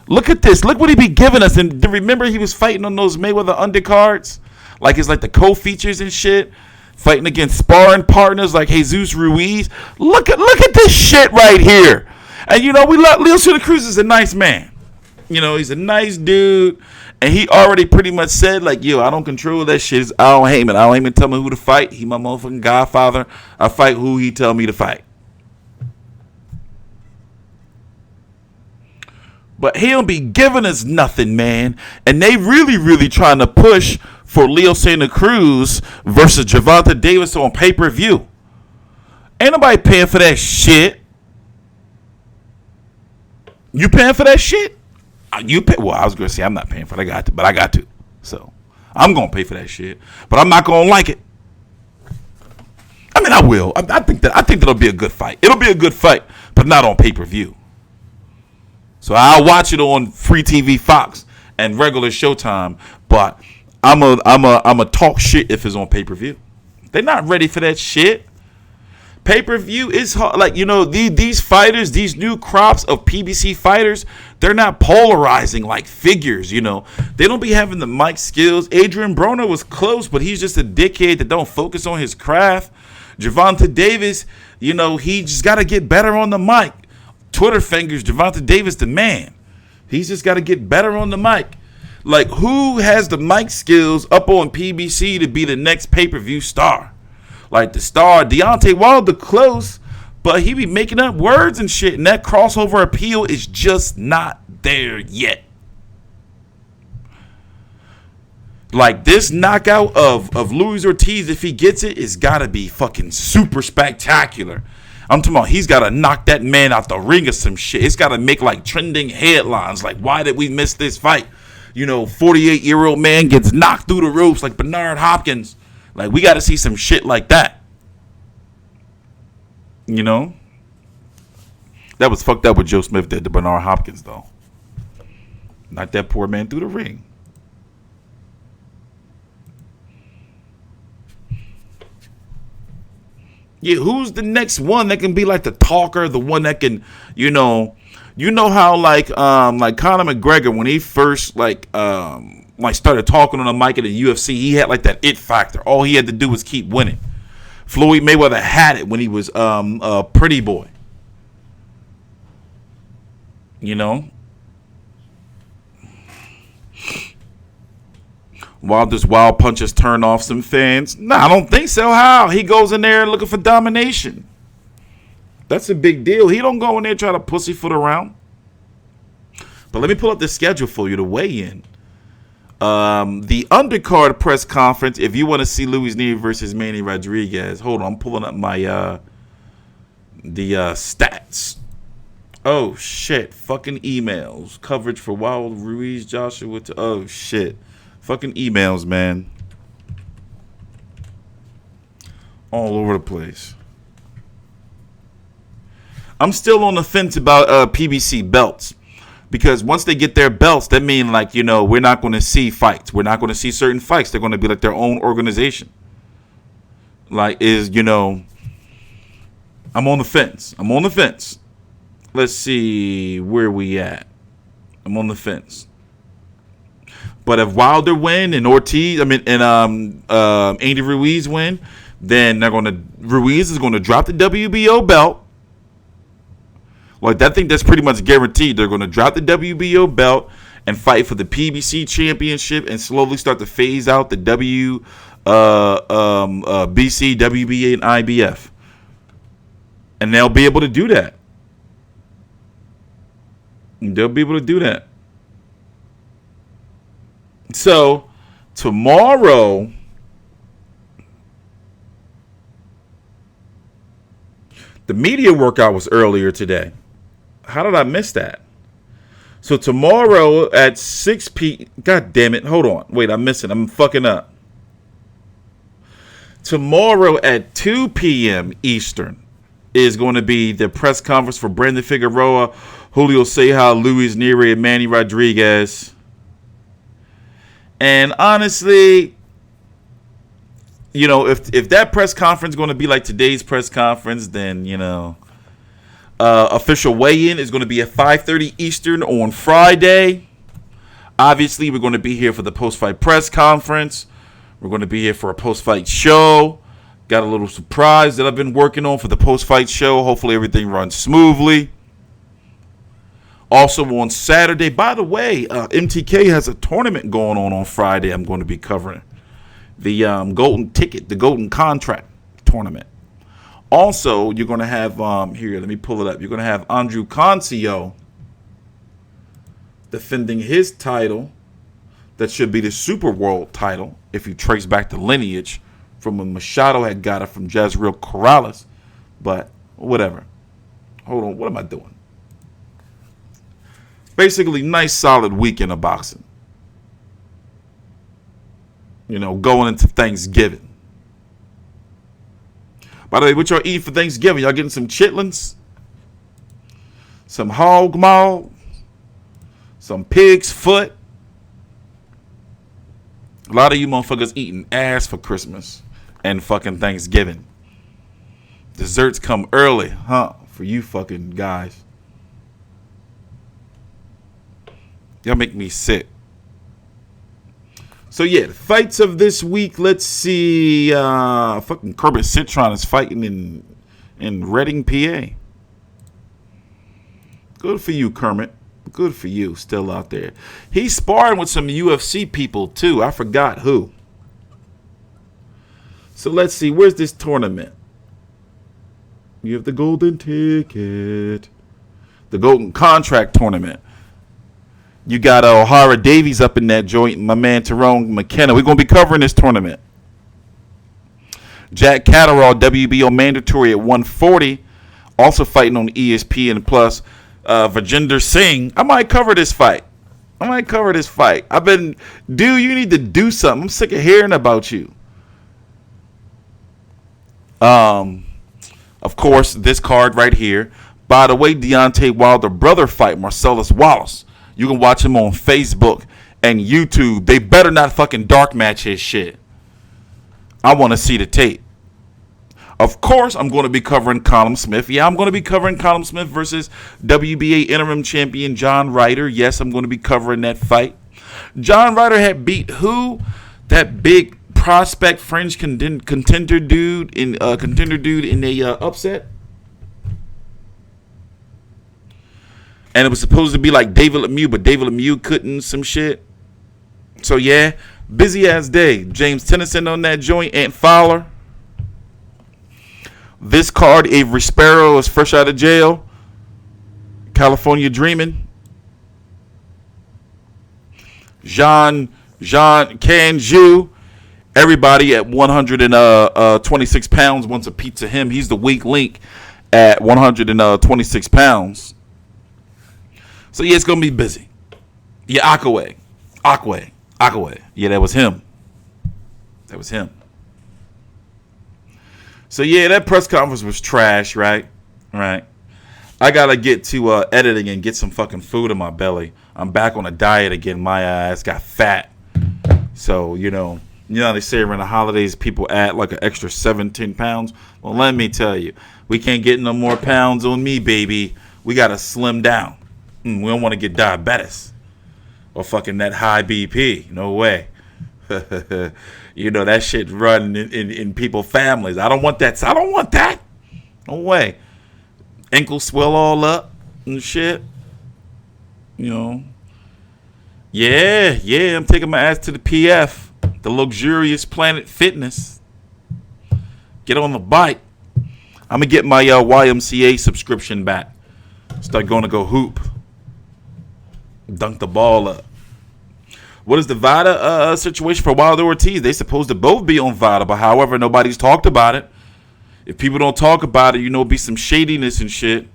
Look at this. Look what he be giving us. And remember, he was fighting on those Mayweather undercards, like it's like the co-features and shit, fighting against sparring partners like Jesus Ruiz. Look at this shit right here. And you know, we love Leo Santa Cruz is a nice man. You know, he's a nice dude, and he already pretty much said like, yo, I don't control that shit. It's Al Heyman. Al Heyman tell me who to fight. He my motherfucking godfather. I fight who he tell me to fight. But he don't be giving us nothing, man. And they really, really trying to push for Leo Santa Cruz versus Gervonta Davis on pay-per-view. Ain't nobody paying for that shit. You paying for that shit? You pay? Well, I was gonna say I'm not paying for it. But I got to. So I'm gonna pay for that shit. But I'm not gonna like it. I mean, I will. I think that'll be a good fight. It'll be a good fight, but not on pay-per-view. So I'll watch it on free TV Fox and regular Showtime, but I'm a talk shit if it's on pay-per-view. They're not ready for that shit. Pay-per-view is hard. Like, you know, these fighters, these new crops of PBC fighters, they're not polarizing like figures, you know. They don't be having the mic skills. Adrian Broner was close, but he's just a dickhead that don't focus on his craft. Gervonta Davis, you know, he just got to get better on the mic. Twitter fingers, Gervonta Davis, the man. He's just got to get better on the mic. Like, who has the mic skills up on PBC to be the next pay-per-view star? Like, the star, Deontay Wilder, close, but he be making up words and shit, and that crossover appeal is just not there yet. Like, this knockout of Luis Ortiz, if he gets it, it's got to be fucking super spectacular. I'm talking about he's got to knock that man out the ring or some shit. It's got to make like trending headlines. Like, why did we miss this fight? You know, 48-year-old man gets knocked through the ropes like Bernard Hopkins. Like, we got to see some shit like that. You know? That was fucked up what Joe Smith did to Bernard Hopkins, though. Knocked that poor man through the ring. Yeah, who's the next one that can be like the talker, the one that can, you know how like Conor McGregor, when he first like started talking on the mic at the UFC, he had like that it factor. All he had to do was keep winning. Floyd Mayweather had it when he was a pretty boy. You know? Wilder's wild punches turn off some fans. Nah, I don't think so. How? He goes in there looking for domination. That's a big deal. He don't go in there try to pussyfoot around. But let me pull up the schedule for you to weigh in. The undercard press conference, if you want to see Luis Nery versus Manny Rodriguez. Hold on, I'm pulling up my the stats. Oh, shit. Fucking emails. Coverage for Wilder, Ruiz, Joshua. Oh, shit. Fucking emails, man. All over the place. I'm still on the fence about PBC belts. Because once they get their belts, that means, like, you know, we're not going to see fights. We're not going to see certain fights. They're going to be like their own organization. Like, you know, I'm on the fence. I'm on the fence. Let's see where we at. I'm on the fence. But if Wilder win and Ortiz, Andy Ruiz win, then Ruiz is going to drop the WBO belt. Like, I think that's pretty much guaranteed. They're going to drop the WBO belt and fight for the PBC championship and slowly start to phase out the BC, WBA, and IBF. And they'll be able to do that. They'll be able to do that. So, tomorrow, the media workout was earlier today. How did I miss that? So, tomorrow at 6 p.m. God damn it. Hold on. Wait, I'm missing. I'm fucking up. Tomorrow at 2 p.m. Eastern is going to be the press conference for Brandon Figueroa, Julio Ceja, Luis Nery, and Manny Rodriguez. And honestly, you know, if that press conference is going to be like today's press conference, then, you know, official weigh-in is going to be at 5:30 Eastern on Friday. Obviously, we're going to be here for the post-fight press conference. We're going to be here for a post-fight show. Got a little surprise that I've been working on for the post-fight show. Hopefully, everything runs smoothly. Also on Saturday, by the way, MTK has a tournament going on Friday. I'm going to be covering the Golden Ticket, the Golden Contract tournament. Also, you're going to have here. Let me pull it up. You're going to have Andrew Concio defending his title. That should be the Super World title if you trace back the lineage from when Machado had got it from Jezreel Corrales. But whatever. Hold on. What am I doing? Basically, nice solid weekend of boxing. You know, going into Thanksgiving. By the way, what y'all eating for Thanksgiving? Y'all getting some chitlins? Some hog maw? Some pig's foot? A lot of you motherfuckers eating ass for Christmas and fucking Thanksgiving. Desserts come early, huh? For you fucking guys. Y'all make me sick. So yeah, the fights of this week. Let's see. Fucking Kermit Citron is fighting in Reading, PA. Good for you, Kermit. Good for you, still out there. He's sparring with some UFC people too. I forgot who. So let's see. Where's this tournament? You have the Golden Ticket, the Golden Contract tournament. You got O'Hara Davies up in that joint, my man Tyrone McKenna. We're going to be covering this tournament. Jack Catterall, WBO mandatory at 140, also fighting on ESPN Plus. Virginder Singh. I might cover this fight. Dude, you need to do something. I'm sick of hearing about you. Of course, this card right here. By the way, Deontay Wilder brother fight, Marcellus Wallace. You can watch him on Facebook and YouTube. They better not fucking dark match his shit. I want to see the tape. Of course, I'm going to be covering Callum Smith. Yeah, I'm going to be covering Callum Smith versus WBA interim champion John Ryder. Yes, I'm going to be covering that fight. John Ryder had beat who? That big prospect fringe contender dude in a upset. And it was supposed to be like David Lemieux, but David Lemieux couldn't some shit. So yeah, busy ass day. James Tennyson on that joint, Ant Fowler. This card, Avery Sparrow is fresh out of jail. California Dreaming. Jean Canju. Everybody at 126 pounds wants a pizza him. He's the weak link at 126 pounds. So yeah, it's gonna be busy. Yeah, Akaway. Yeah, that was him. So yeah, that press conference was trash, right? Right. I gotta get to editing and get some fucking food in my belly. I'm back on a diet again. My ass got fat. So you know how they say around the holidays people add like an extra 17 pounds. Well, let me tell you, we can't get no more pounds on me, baby. We gotta slim down. We don't want to get diabetes or fucking that high BP. No way. That shit run in people's families. I don't want that. No way. Ankles swell all up and shit. Yeah, I'm taking my ass to the PF, the luxurious Planet Fitness. Get on the bike. I'm going to get my YMCA subscription back. Start going to go hoop. Dunk the ball up. What is the VADA situation for Wilder-Ortiz? They supposed to both be on VADA, but however, nobody's talked about it. If people don't talk about it, it'll be some shadiness and shit.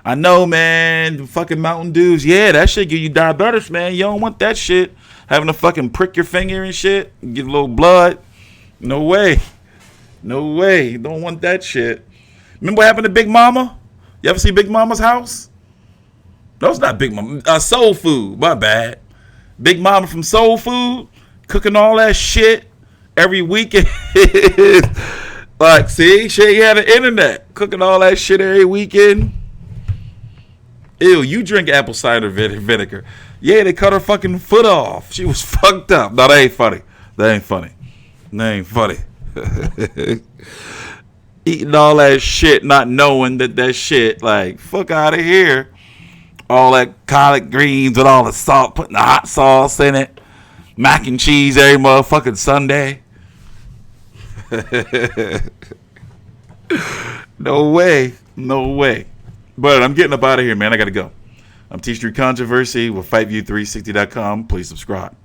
I know, man. The fucking Mountain Dews. Yeah, that shit give you diabetes, man. You don't want that shit. Having to fucking prick your finger and shit. Get a little blood. No way. You don't want that shit. Remember what happened to Big Mama? You ever see Big Mama's house? No, it's not Big Mama. Soul Food. My bad. Big Mama from Soul Food. Cooking all that shit every weekend. Like, see? She ain't had the internet. Cooking all that shit every weekend. Ew, you drink apple cider vinegar. Yeah, they cut her fucking foot off. She was fucked up. No, that ain't funny. Eating all that shit, not knowing that shit, like, fuck out of here. All that collard greens with all the salt, putting the hot sauce in it. Mac and cheese every motherfucking Sunday. No way. But I'm getting up out of here, man. I got to go. I'm T Street Controversy with FightView360.com. Please subscribe.